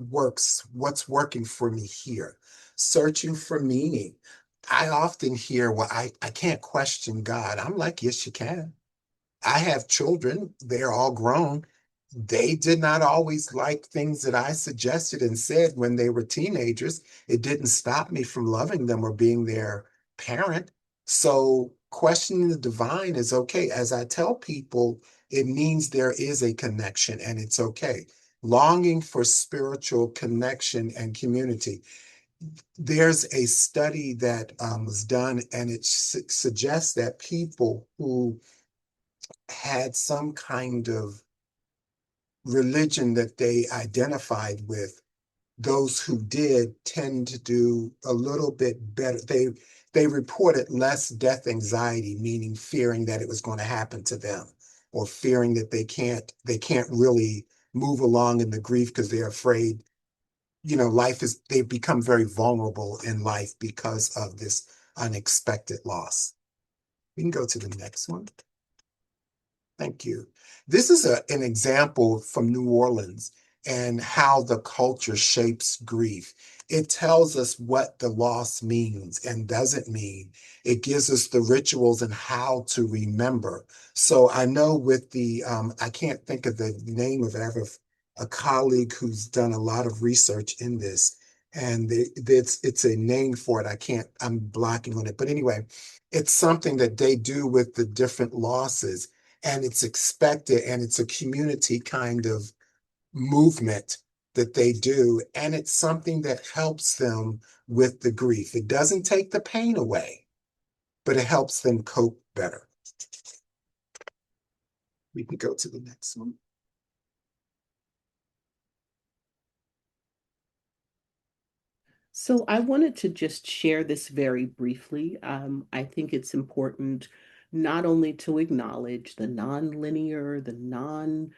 Speaker 2: works, what's working for me here, searching for meaning. I often hear, well, I can't question God. I'm like, yes, you can. I have children, they're all grown. They did not always like things that I suggested and said when they were teenagers. It didn't stop me from loving them or being their parent. So questioning the divine is okay. As I tell people, it means there is a connection and it's okay. Longing for spiritual connection and community. There's a study that was done, and it suggests that people who had some kind of religion that they identified with, those who did tend to do a little bit better. They reported less death anxiety, meaning fearing that it was going to happen to them, or fearing that they can't really move along in the grief because they're afraid. They've become very vulnerable in life because of this unexpected loss. We can go to the next one. Thank you. This is an example from New Orleans and how the culture shapes grief. It tells us what the loss means and doesn't mean. It gives us the rituals and how to remember. So I know with I can't think of the name of it. I have a colleague who's done a lot of research in this, and it's a name for it. I'm blocking on it. But anyway, it's something that they do with the different losses, and it's expected, and it's a community kind of movement that they do, and it's something that helps them with the grief. It doesn't take the pain away, but it helps them cope better. We can go to the next one.
Speaker 3: So I wanted to just share this very briefly. I think it's important not only to acknowledge the non-linear, the non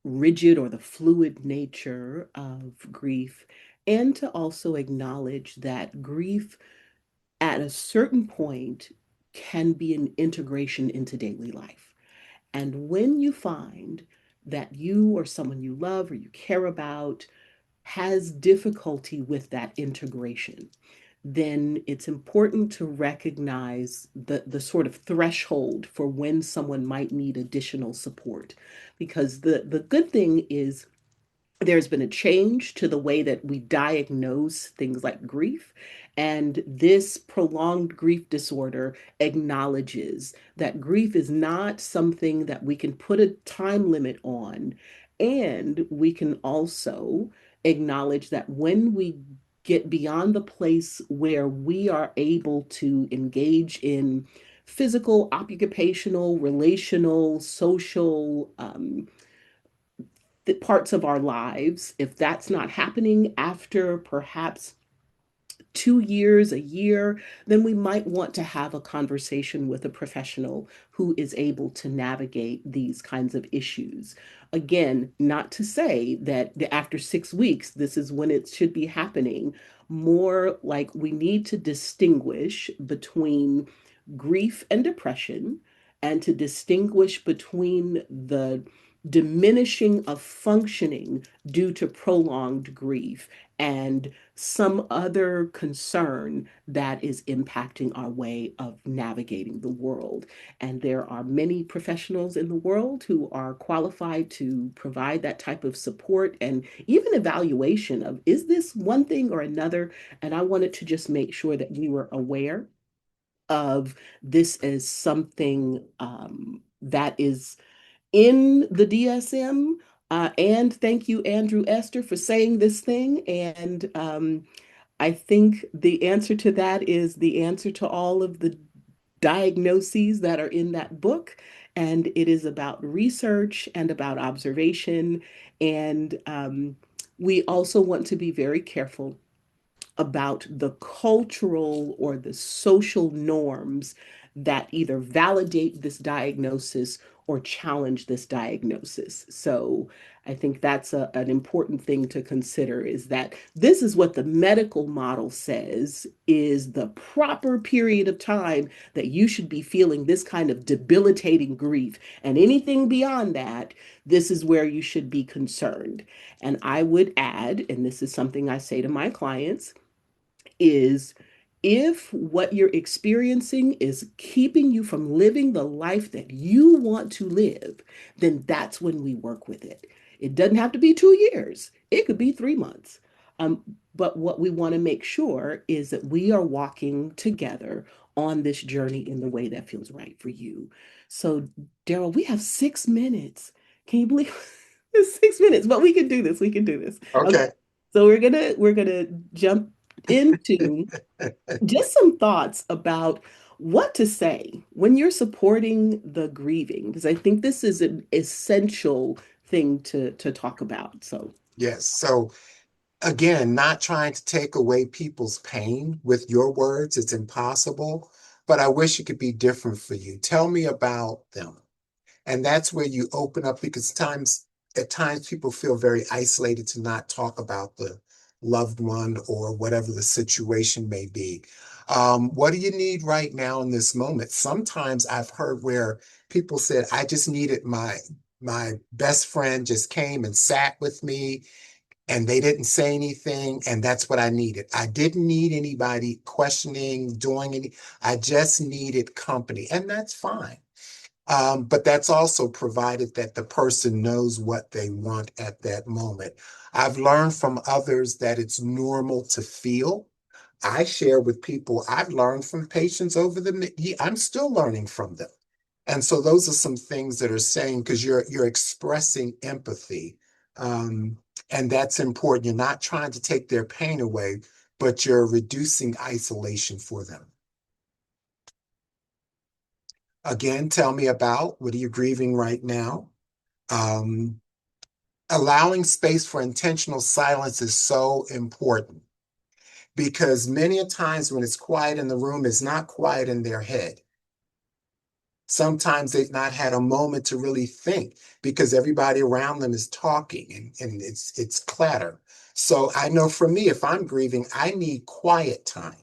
Speaker 3: rigid or the fluid nature of grief, and to also acknowledge that grief at a certain point can be an integration into daily life. And when you find that you or someone you love or you care about has difficulty with that integration, then it's important to recognize the sort of threshold for when someone might need additional support. Because the good thing is there's been a change to the way that we diagnose things like grief. And this prolonged grief disorder acknowledges that grief is not something that we can put a time limit on. And we can also acknowledge that when we get beyond the place where we are able to engage in physical, occupational, relational, social, parts of our lives, if that's not happening after perhaps 2 years, a year, then we might want to have a conversation with a professional who is able to navigate these kinds of issues. Again, not to say that after 6 weeks, this is when it should be happening. More like we need to distinguish between grief and depression, and to distinguish between the diminishing of functioning due to prolonged grief and some other concern that is impacting our way of navigating the world. And there are many professionals in the world who are qualified to provide that type of support and even evaluation of, is this one thing or another? And I wanted to just make sure that we were aware of this as something that is in the DSM. And thank you, Andrew Esther, for saying this thing. And I think the answer to that is the answer to all of the diagnoses that are in that book. And it is about research and about observation. And we also want to be very careful about the cultural or the social norms that either validate this diagnosis or challenge this diagnosis. So I think that's an important thing to consider, is that this is what the medical model says is the proper period of time that you should be feeling this kind of debilitating grief. And anything beyond that, this is where you should be concerned. And I would add, and this is something I say to my clients, is if what you're experiencing is keeping you from living the life that you want to live, then that's when we work with it. It doesn't have to be 2 years, it could be 3 months. Um, but what we want to make sure is that we are walking together on this journey in the way that feels right for you. So, Daryl, we have 6 minutes. Can you believe it's 6 minutes? But we can do this. We can do this. Okay.
Speaker 2: Okay.
Speaker 3: So we're gonna jump into just some thoughts about what to say when you're supporting the grieving, because I think this is an essential thing to talk about. So,
Speaker 2: Yes. So again, not trying to take away people's pain with your words, it's impossible, but I wish it could be different for you. Tell me about them. And that's where you open up, because at times people feel very isolated to not talk about the loved one or whatever the situation may be. What do you need right now in this moment? Sometimes I've heard where people said, I just needed my best friend just came and sat with me and they didn't say anything, and that's what I needed. I didn't need anybody questioning, I just needed company, and that's fine. But that's also provided that the person knows what they want at that moment. I've learned from others that it's normal to feel. I share with people, I've learned from patients over I'm still learning from them. And so those are some things that are saying, because you're expressing empathy. Um, and that's important. You're not trying to take their pain away, but you're reducing isolation for them. Again, tell me about, what are you grieving right now? Um, Allowing space for intentional silence is so important, because many a times when it's quiet in the room, it's not quiet in their head. Sometimes they've not had a moment to really think because everybody around them is talking, and it's clatter. So I know for me, if I'm grieving, I need quiet time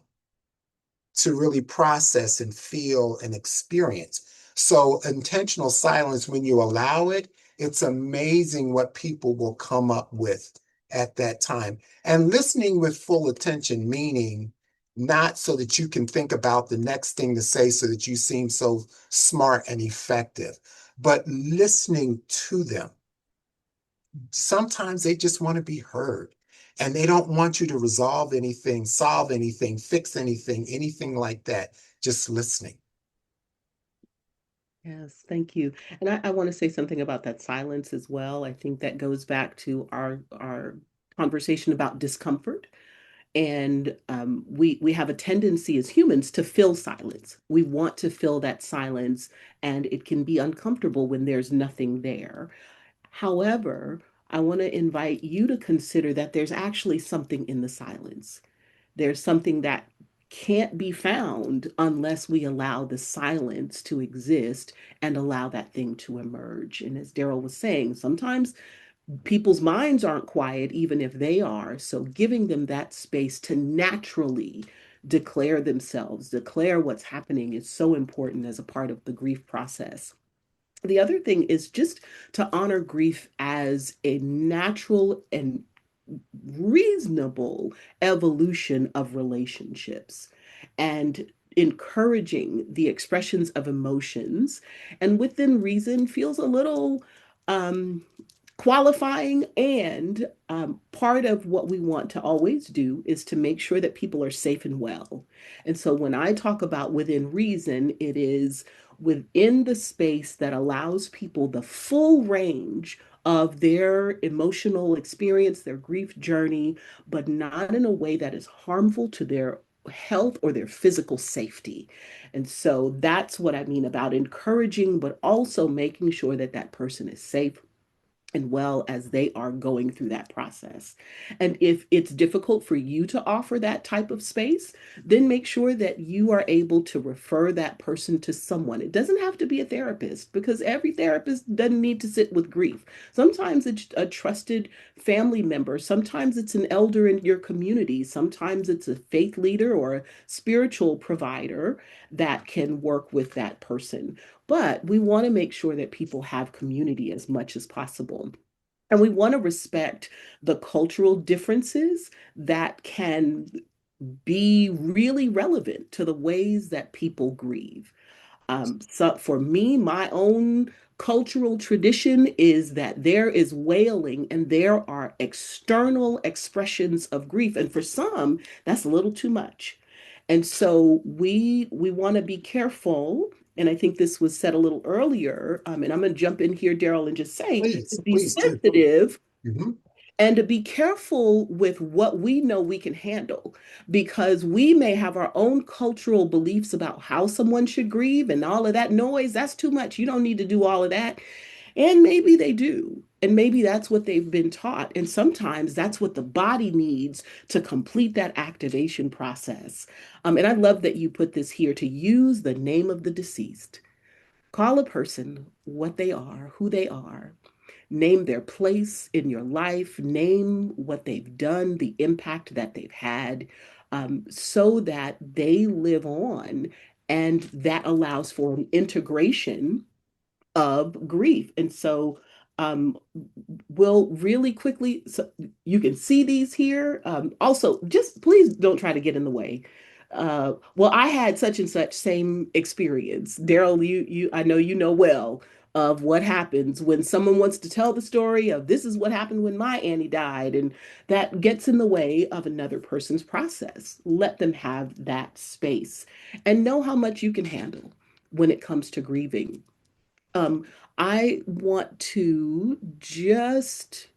Speaker 2: to really process and feel and experience. So intentional silence, when you allow it, it's amazing what people will come up with at that time. And listening with full attention, meaning not so that you can think about the next thing to say so that you seem so smart and effective, but listening to them. Sometimes they just want to be heard. And they don't want you to resolve anything, solve anything, fix anything, anything like that. Just listening.
Speaker 3: yes, thank you. And I want to say something about that silence as well. I think that goes back to our conversation about discomfort. And we have a tendency as humans to fill silence. We want to fill that silence, and it can be uncomfortable when there's nothing there. However, I want to invite you to consider that there's actually something in the silence. There's something that can't be found unless we allow the silence to exist and allow that thing to emerge. And as Daryl was saying, sometimes people's minds aren't quiet, even if they are. So giving them that space to naturally declare themselves, declare what's happening is so important as a part of the grief process. The other thing is just to honor grief as a natural and reasonable evolution of relationships and encouraging the expressions of emotions and within reason feels a little um, qualifying. And part of what we want to always do is to make sure that people are safe and well. And so when I talk about within reason, it is within the space that allows people the full range of their emotional experience, their grief journey, but not in a way that is harmful to their health or their physical safety. And so that's what I mean about encouraging, but also making sure that that person is safe and well as they are going through that process. And if it's difficult for you to offer that type of space, then make sure that you are able to refer that person to someone. It doesn't have to be a therapist because every therapist doesn't need to sit with grief. Sometimes it's a trusted family member, sometimes it's an elder in your community, sometimes it's a faith leader or a spiritual provider that can work with that person. But we want to make sure that people have community as much as possible. And we want to respect the cultural differences that can be really relevant to the ways that people grieve. So for me, my own cultural tradition is that there is wailing and there are external expressions of grief. And for some, that's a little too much. And so we want to be careful. And I think this was said a little earlier. And I'm going to jump in here, Daryl, and just say
Speaker 2: Please,
Speaker 3: to be
Speaker 2: please do.
Speaker 3: sensitive
Speaker 2: Mhm.
Speaker 3: and to be careful with what we know we can handle, because we may have our own cultural beliefs about how someone should grieve and all of that noise. That's too much. You don't need to do all of that. And maybe they do. And maybe that's what they've been taught. And sometimes that's what the body needs to complete that activation process. And I love that you put this here to use the name of the deceased. Call a person what they are, who they are, name their place in your life, name what they've done, the impact that they've had, so that they live on. And that allows for an integration of grief. And so we'll really quickly, so you can see these here. Also, just please don't try to get in the way. Well, I had such and such same experience. Daryl, I know you know well of what happens when someone wants to tell the story of this is what happened when my Annie died, and that gets in the way of another person's process. Let them have that space and know how much you can handle when it comes to grieving. um, I want to just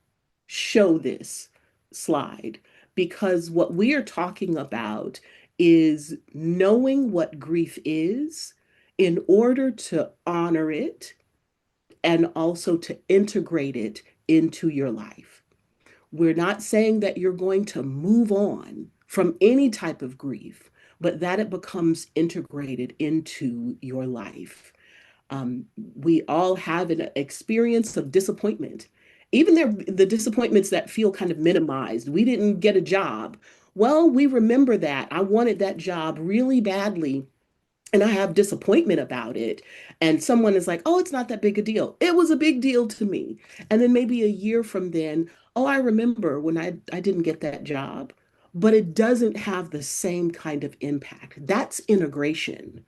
Speaker 3: show this slide because what we are talking about is knowing what grief is in order to honor it and also to integrate it into your life. We're not saying that you're going to move on from any type of grief, but that it becomes integrated into your life. We all have an experience of disappointment. Even the disappointments that feel kind of minimized. We didn't get a job. Well, we remember that. I wanted that job really badly, and I have disappointment about it. And someone is like, oh, it's not that big a deal. It was a big deal to me. And then maybe a year from then, oh, I remember when I didn't get that job, but it doesn't have the same kind of impact. That's integration.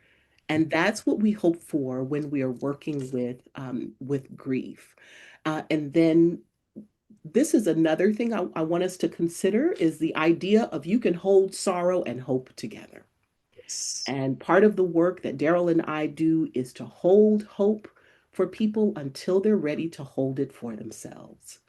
Speaker 3: And that's what we hope for when we are working with grief. And then this is another thing I want us to consider is the idea of you can hold sorrow and hope together.
Speaker 2: Yes.
Speaker 3: And part of the work that Daryl and I do is to hold hope for people until they're ready to hold it for themselves.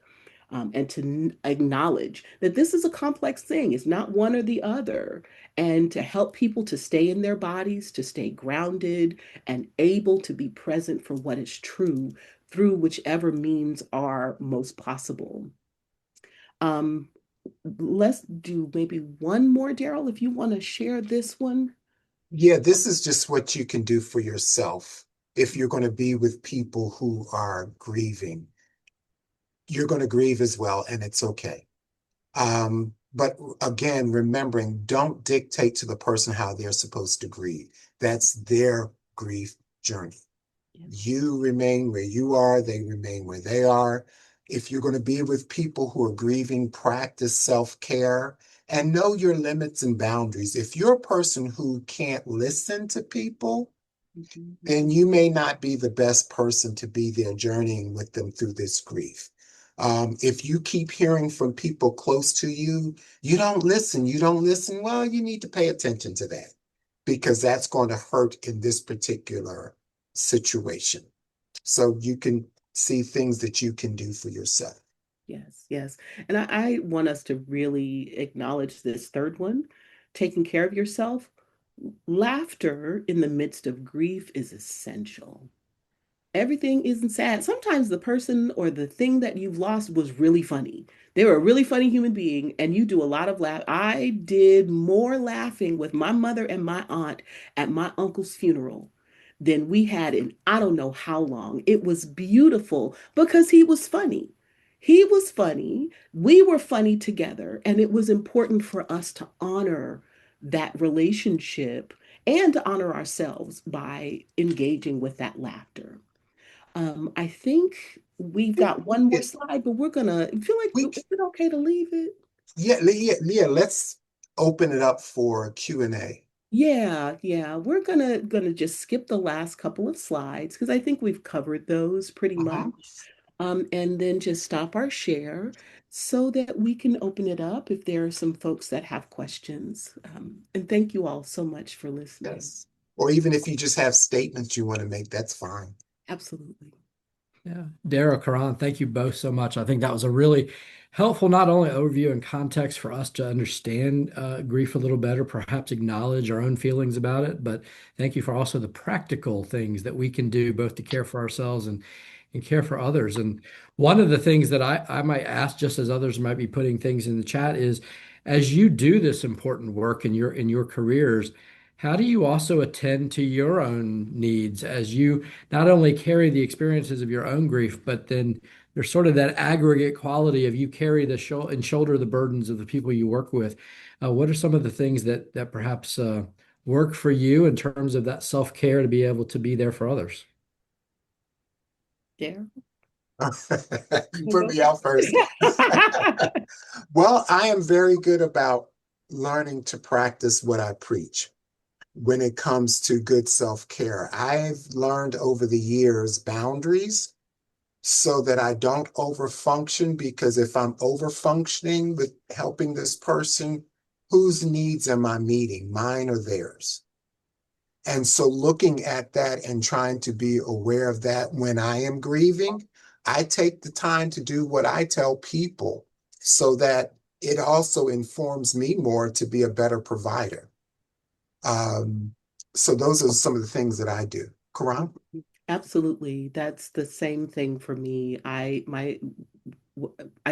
Speaker 3: And to acknowledge that this is a complex thing. It's not one or the other. And to help people to stay in their bodies, to stay grounded and able to be present for what is true through whichever means are most possible. Um, let's do maybe one more, Daryl, if you want to share this one.
Speaker 2: Yeah, this is just what you can do for yourself. If you're going to be with people who are grieving, you're going to grieve as well, and it's okay. But again, remembering, don't dictate to the person how they're supposed to grieve. That's their grief journey.
Speaker 3: Yeah.
Speaker 2: You remain where you are, they remain where they are. If you're going to be with people who are grieving, practice self-care and know your limits and boundaries. If you're a person who can't listen to people,
Speaker 3: Mhm.
Speaker 2: then you may not be the best person to be there journeying with them through this grief. If you keep hearing from people close to you, you don't listen, well, you need to pay attention to that because that's going to hurt in this particular situation. So you can see things that you can do for yourself.
Speaker 3: Yes, yes. And I want us to really acknowledge this third one, taking care of yourself. Laughter in the midst of grief is essential. Everything isn't sad. Sometimes the person or the thing that you've lost was really funny. They were a really funny human being, and you do a lot of laugh. I did more laughing with my mother and my aunt at my uncle's funeral than we had in I don't know how long. It was beautiful because he was funny. He was funny. We were funny together, and it was important for us to honor that relationship and to honor ourselves by engaging with that laughter. I think we've got one more
Speaker 2: It,
Speaker 3: slide, but we're gonna feel
Speaker 2: we,
Speaker 3: like, is it okay to leave it?
Speaker 2: yeah, let's open it up for Q&A.
Speaker 3: Yeah, yeah. We're gonna just skip the last couple of slides because I think we've covered those pretty
Speaker 2: Uh-huh.
Speaker 3: much. And then just stop our share so that we can open it up if there are some folks that have questions. And thank you all so much for listening.
Speaker 2: Yes. Or even if you just have statements you want to make, that's fine.
Speaker 3: Absolutely.
Speaker 1: Yeah, Daryl, Karan, thank you both so much. I think that was a really helpful, not only overview and context for us to understand grief a little better, perhaps acknowledge our own feelings about it, but thank you for also the practical things that we can do both to care for ourselves and care for others. And one of the things that I might ask, just as others might be putting things in the chat, is as you do this important work in your careers, how do you also attend to your own needs as you not only carry the experiences of your own grief, but then there's sort of that aggregate quality of you carry and shoulder the burdens of the people you work with. What are some of the things that perhaps work for you in terms of that self-care to be able to be there for others?
Speaker 3: There.
Speaker 2: You put
Speaker 3: Go
Speaker 2: me out first.
Speaker 3: ahead.
Speaker 2: Well, I am very good about learning to practice what I preach when it comes to good self-care. I've learned over the years boundaries so that I don't overfunction because if I'm overfunctioning with helping this person, whose needs am I meeting, mine or theirs? And so looking at that and trying to be aware of that when I am grieving, I take the time to do what I tell people so that it also informs me more to be a better provider. Um, so those are some of the things that I do. Karan?
Speaker 3: Absolutely. That's the same thing for me. I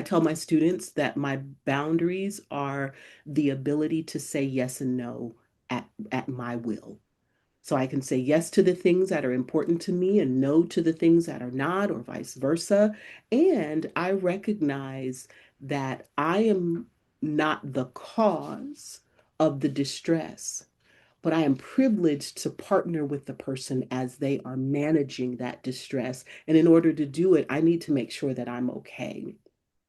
Speaker 3: tell my students that my boundaries are the ability to say yes and no at my will. So I can say yes to the things that are important to me and no to the things that are not, or vice versa. And I recognize that I am not the cause of the distress, but I am privileged to partner with the person as they are managing that distress. And in order to do it, I need to make sure that I'm okay.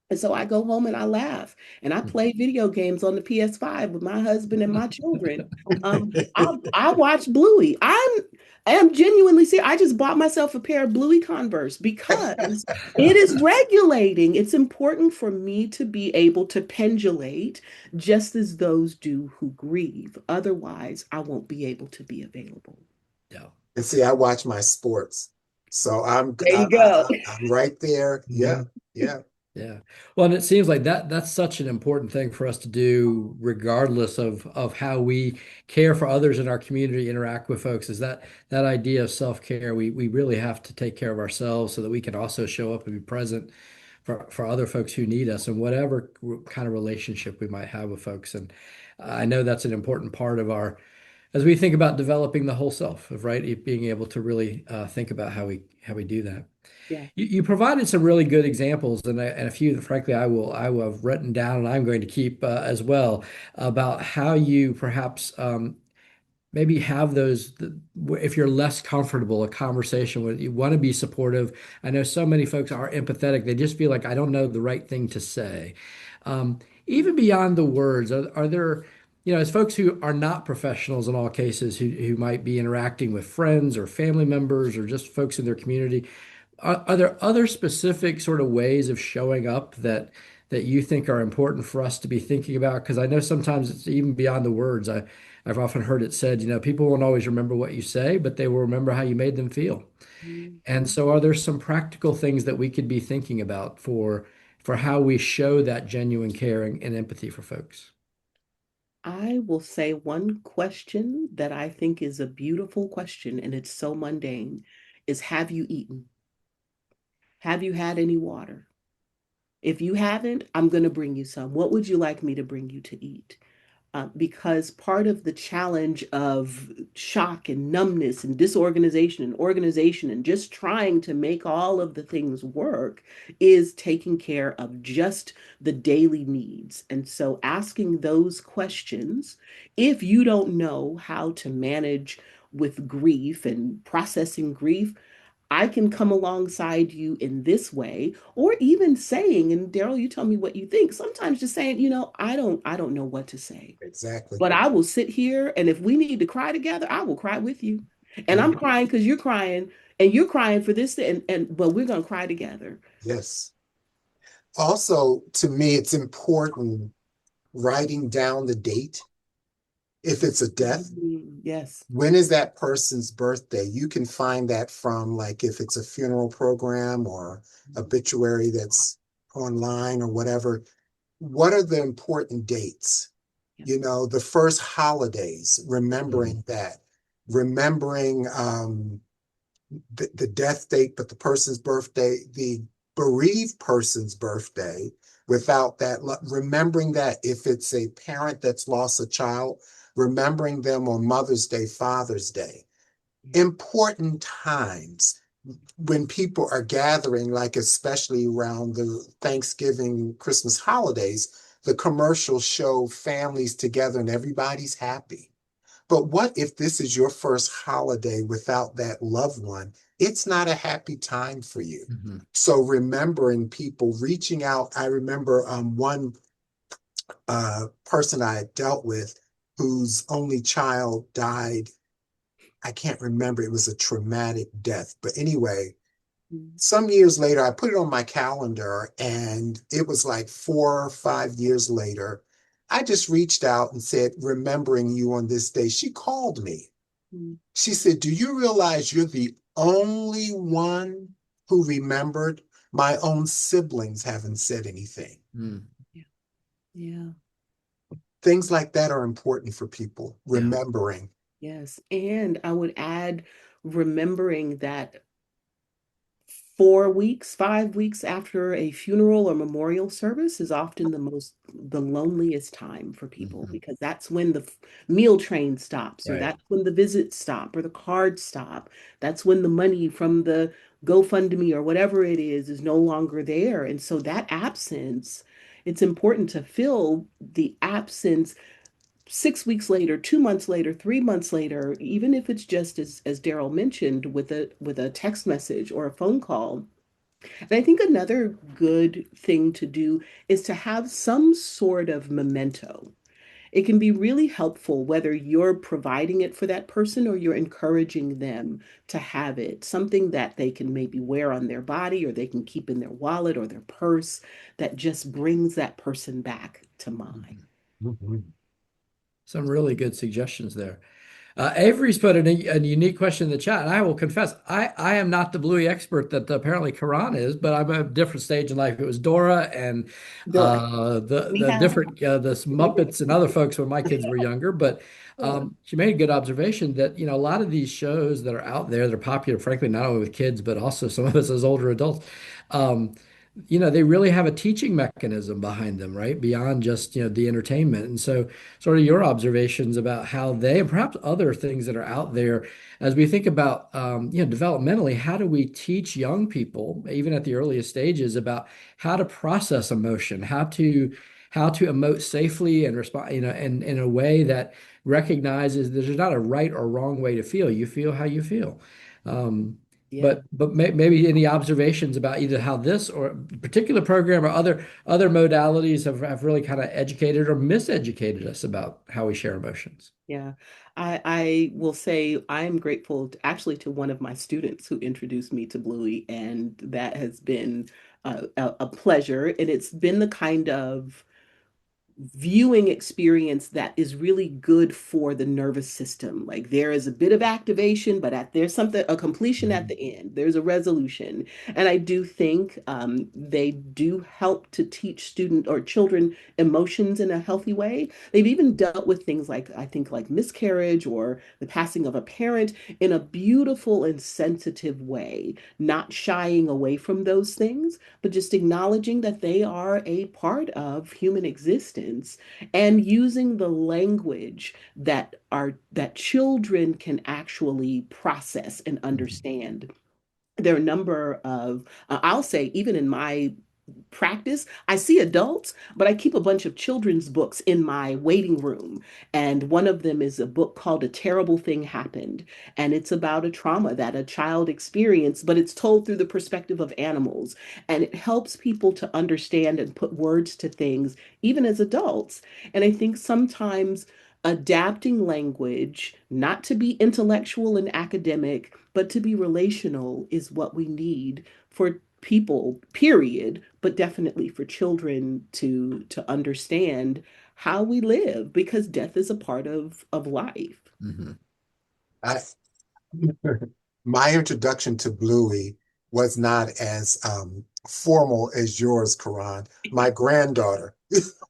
Speaker 3: And so I go home and I laugh and I play video games on the PS5 with my husband and my children. I watch Bluey. I am genuinely serious. I just bought myself a pair of Bluey Converse because it is regulating. It's important for me to be able to pendulate just as those do who grieve. Otherwise, I won't be able to be available.
Speaker 1: Yeah.
Speaker 2: And see, I watch my sports. So
Speaker 3: There you go.
Speaker 2: I'm right there. Yeah,
Speaker 1: Mhm.
Speaker 2: yeah.
Speaker 1: Yeah. Well, and it seems like that's such an important thing for us to do, regardless of how we care for others in our community, interact with folks, is that idea of self-care. We really have to take care of ourselves so that we can also show up and be present for other folks who need us and whatever kind of relationship we might have with folks. And I know that's an important part of our, as we think about developing the whole self, of right, being able to really think about how we do that.
Speaker 3: Yeah.
Speaker 1: You provided some really good examples, and a few that, frankly, I will have written down, and I'm going to keep as well about how you perhaps maybe have those if you're less comfortable a conversation with you want to be supportive. I know so many folks are empathetic, they just feel like I don't know the right thing to say. Even beyond the words, are there, as folks who are not professionals in all cases, who might be interacting with friends or family members or just folks in their community, are there other specific sort of ways of showing up that you think are important for us to be thinking about? Because I know sometimes it's even beyond the words. I've often heard it said, people won't always remember what you say, but they will remember how you made them feel. And
Speaker 3: Mhm.
Speaker 1: so are there some practical things that we could be thinking about for how we show that genuine caring and empathy for folks?
Speaker 3: I will say one question that I think is a beautiful question, and it's so mundane, is have you eaten? Have you had any water? If you haven't, I'm going to bring you some. What would you like me to bring you to eat? Because part of the challenge of shock and numbness and disorganization and organization and just trying to make all of the things work is taking care of just the daily needs. And so asking those questions, if you don't know how to manage with grief and processing grief, I can come alongside you in this way, or even saying, and Daryl, you tell me what you think. Sometimes just saying, I don't know what to say,
Speaker 2: Exactly.
Speaker 3: but I will sit here, and if we need to cry together, I will cry with you. And I'm
Speaker 2: Mhm.
Speaker 3: crying because you're crying, and you're crying for this, and but we're gonna cry together.
Speaker 2: Yes. Also, to me, it's important writing down the date. If it's a death,
Speaker 3: Yes.
Speaker 2: when is that person's birthday? You can find that from, like, if it's a funeral program or obituary that's online or whatever. What are the important dates?
Speaker 3: Yeah.
Speaker 2: The first holidays,
Speaker 1: Mhm.
Speaker 2: remembering that, remembering the death date, but the person's birthday, the bereaved person's birthday, without that, remembering that if it's a parent that's lost a child, remembering them on Mother's Day, Father's Day. Important times when people are gathering, like especially around the Thanksgiving, Christmas holidays, the commercials show families together and everybody's happy. But what if this is your first holiday without that loved one? It's not a happy time for you.
Speaker 1: Mhm.
Speaker 2: So remembering people reaching out. I remember one person I had dealt with whose only child died. I can't remember. It was a traumatic death. But anyway,
Speaker 3: Mhm.
Speaker 2: some years later, I put it on my calendar, and it was like 4 or 5 years later. I just reached out and said, remembering you on this day. She called me.
Speaker 3: Mhm.
Speaker 2: She said, do you realize you're the only one who remembered? My own siblings haven't said anything.
Speaker 1: Mm.
Speaker 3: Yeah. Yeah.
Speaker 2: Things like that are important for people,
Speaker 1: Yeah.
Speaker 2: remembering.
Speaker 3: Yes. And I would add remembering that 4 weeks, 5 weeks after a funeral or memorial service is often the loneliest time for people
Speaker 1: Mhm.
Speaker 3: because that's when the meal train stops, or
Speaker 1: Right.
Speaker 3: that's when the visits stop, or the cards stop. That's when the money from the GoFundMe or whatever it is no longer there. And so that absence, it's important to fill the absence 6 weeks later, 2 months later, 3 months later, even if it's just as Daryl mentioned, with a text message or a phone call. And I think another good thing to do is to have some sort of memento. It can be really helpful whether you're providing it for that person or you're encouraging them to have it, something that they can maybe wear on their body or they can keep in their wallet or their purse that just brings that person back to mind.
Speaker 1: Mhm.
Speaker 2: Mhm.
Speaker 1: Some really good suggestions there. Avery's put a unique question in the chat, and I will confess, I am not the Bluey expert that apparently Karan is, but I'm at a different stage in life. It was Dora and
Speaker 3: Dora, we
Speaker 1: the
Speaker 3: have.
Speaker 1: different the Muppets and other folks when my kids were younger. But she made a good observation that a lot of these shows that are out there that are popular, frankly, not only with kids but also some of us as older adults. Um, they really have a teaching mechanism behind them, right? Beyond just, the entertainment. And so sort of your observations about how they and perhaps other things that are out there as we think about, developmentally, how do we teach young people, even at the earliest stages, about how to process emotion, how to emote safely and respond, in a way that recognizes there's not a right or wrong way to feel. You feel how you feel. Um,
Speaker 3: Yeah.
Speaker 1: but maybe any observations about either how this or particular program or other modalities have really kind of educated or miseducated us about how we share emotions.
Speaker 3: Yeah, I will say I'm grateful actually to one of my students who introduced me to Bluey, and that has been a pleasure. And it's been the kind of viewing experience that is really good for the nervous system. Like there is a bit of activation, but there's something, a completion at
Speaker 1: Mhm.
Speaker 3: the end. There's a resolution. And I do think they do help to teach student or children emotions in a healthy way. They've even dealt with things like, I think, like miscarriage or the passing of a parent in a beautiful and sensitive way, not shying away from those things, but just acknowledging that they are a part of human existence and using the language that children can actually process and
Speaker 1: Mhm.
Speaker 3: understand. There are a number of I'll say even in my practice. I see adults, but I keep a bunch of children's books in my waiting room. And one of them is a book called A Terrible Thing Happened. And it's about a trauma that a child experienced, but it's told through the perspective of animals. And it helps people to understand and put words to things, even as adults. And I think sometimes adapting language, not to be intellectual and academic, but to be relational, is what we need for people, period, but definitely for children to understand how we live because death is a part of life.
Speaker 1: Mhm.
Speaker 2: I, my introduction to Bluey was not as formal as yours, Karan. My granddaughter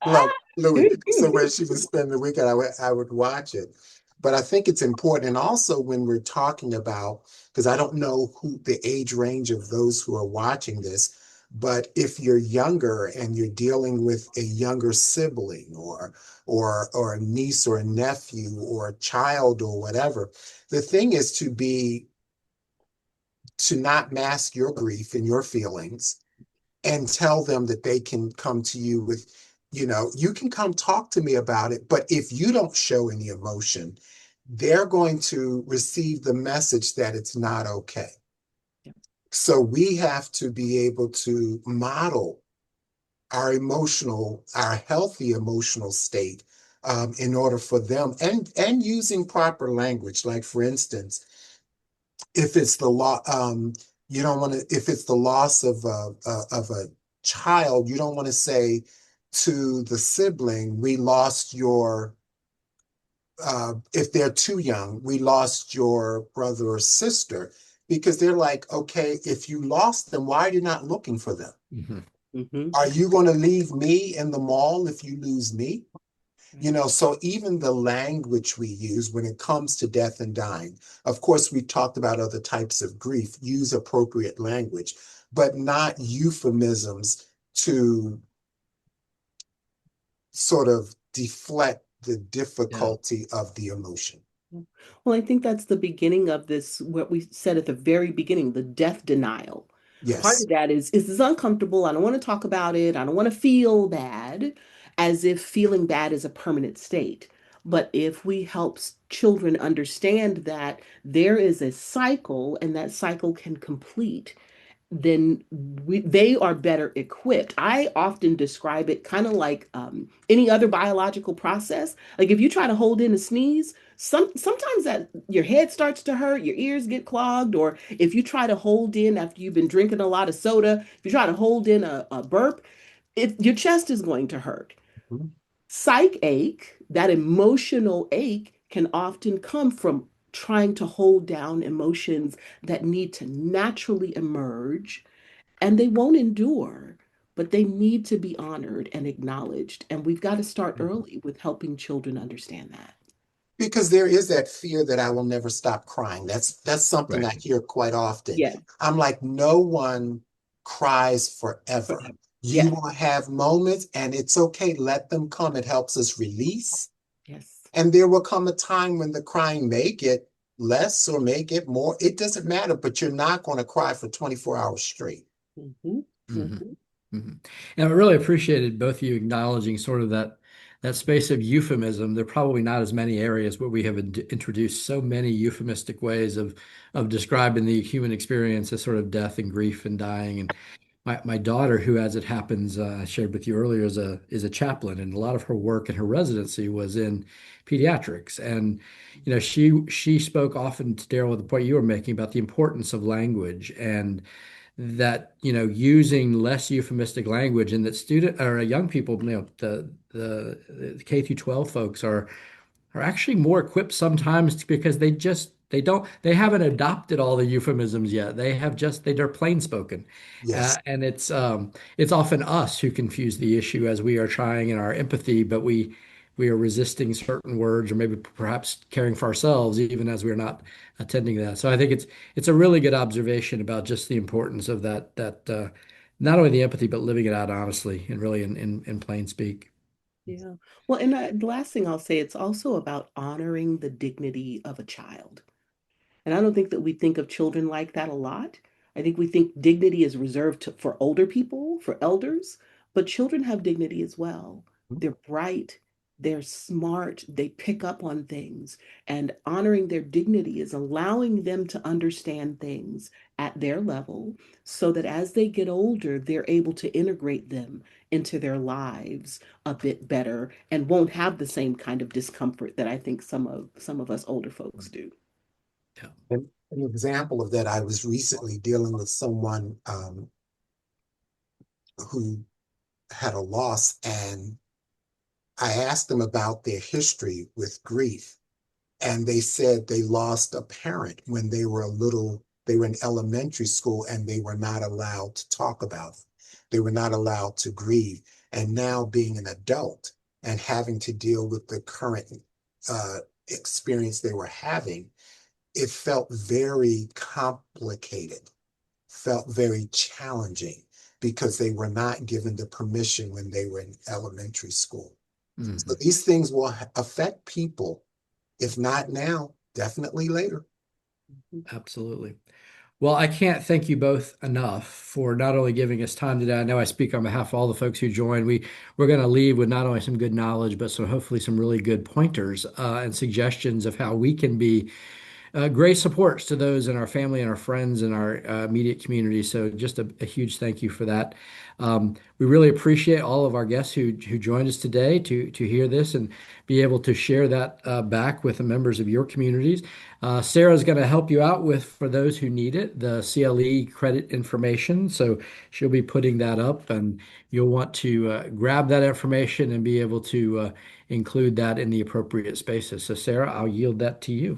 Speaker 2: loved Bluey, so when she would spend the weekend, I would watch it. But I think it's important, and also when we're talking about, because I don't know who the age range of those who are watching this, but if you're younger and you're dealing with a younger sibling or a niece or a nephew or a child or whatever, the thing is to not mask your grief and your feelings and tell them that they can come to you with, you can come talk to me about it, but if you don't show any emotion, they're going to receive the message that it's not okay. So we have to be able to model our healthy emotional state, in order for them, and using proper language. Like for instance, if it's the law, you don't want to. If it's the loss of a child, you don't want to say to the sibling, "We lost your." If they're too young, we lost your brother or sister, because they're like, okay, if you lost them, why are you not looking for them?
Speaker 1: Mhm.
Speaker 3: Hmm.
Speaker 2: Are you going to leave me in the mall if you lose me? So even the language we use when it comes to death and dying, of course, we talked about other types of grief, use appropriate language, but not euphemisms to sort of deflect the
Speaker 1: Yeah.
Speaker 2: difficulty of the emotion.
Speaker 3: Well, I think that's the beginning of this, what we said at the very beginning, the death denial. Part
Speaker 2: Yes.
Speaker 3: of that is this uncomfortable. I don't want to talk about it. I don't want to feel bad, as if feeling bad is a permanent state. But if we help children understand that there is a cycle and that cycle can complete, then they are better equipped. I often describe it kind of like any other biological process. Like if you try to hold in a sneeze, sometimes that your head starts to hurt, your ears get clogged, or if you try to hold in after you've been drinking a lot of soda, if you try to hold in a burp, your chest is going to hurt.
Speaker 2: Mhm.
Speaker 3: Psych ache, that emotional ache, can often come from trying to hold down emotions that need to naturally emerge, and they won't endure, but they need to be honored and acknowledged. And we've got to start early with helping children understand that.
Speaker 2: Because there is that fear that I will never stop crying. That's something
Speaker 1: Right.
Speaker 2: I hear quite often.
Speaker 3: Yes.
Speaker 2: I'm like, no one cries forever.
Speaker 3: Forever.
Speaker 2: You
Speaker 3: Yes.
Speaker 2: will have moments and it's okay. Let them come. It helps us release.
Speaker 3: Yes.
Speaker 2: And there will come a time when the crying may get less or may get more. It doesn't matter, but you're not going to cry for 24 hours straight.
Speaker 3: Hmm.
Speaker 1: Mhm.
Speaker 3: Hmm.
Speaker 1: Mhm. And I really appreciated both of you acknowledging sort of that space of euphemism. There are probably not as many areas where we have introduced so many euphemistic ways of describing the human experience as sort of death and grief and dying. And my daughter, who as it happens, I shared with you earlier, is a chaplain, and a lot of her work and her residency was in pediatrics. And she spoke often to Daryl with the point you were making about the importance of language and that using less euphemistic language and that student or young people, the K through 12 folks are actually more equipped sometimes because they haven't adopted all the euphemisms yet. They're plain spoken.
Speaker 2: Yes.
Speaker 1: And it's often us who confuse the issue as we are trying in our empathy, but we are resisting certain words or maybe perhaps caring for ourselves even as we're not attending that. So I think it's a really good observation about just the importance of that not only the empathy but living it out honestly and really in plain speak.
Speaker 3: Yeah. Well, and the last thing I'll say, it's also about honoring the dignity of a child. And I don't think that we think of children like that a lot. I think we think dignity is reserved for older people, for elders, but children have dignity as well. They're bright, they're smart, they pick up on things, and honoring their dignity is allowing them to understand things at their level so that as they get older, they're able to integrate them into their lives a bit better and won't have the same kind of discomfort that I think some of us older folks do.
Speaker 1: Yeah.
Speaker 2: And an example of that, I was recently dealing with someone who had a loss, and I asked them about their history with grief. And they said they lost a parent when they were in elementary school and they were not allowed to talk about it. They were not allowed to grieve. And now being an adult and having to deal with the current uh, experience they were having, it felt very complicated, felt very challenging because they were not given the permission when they were in elementary school. So
Speaker 1: Mhm.
Speaker 2: these things will affect people, if not now, definitely later.
Speaker 1: Absolutely. Well, I can't thank you both enough for not only giving us time today. I know I speak on behalf of all the folks who joined. We're going to leave with not only some good knowledge, but some hopefully some really good pointers and suggestions of how we can be great supports to those in our family and our friends and our immediate community. So just a huge thank you for that. We really appreciate all of our guests who joined us today to hear this and be able to share that back with the members of your communities. Sarah's going to help you out with, for those who need it, the CLE credit information. So she'll be putting that up, and you'll want to grab that information and be able to include that in the appropriate spaces. So Sarah, I'll yield that to you.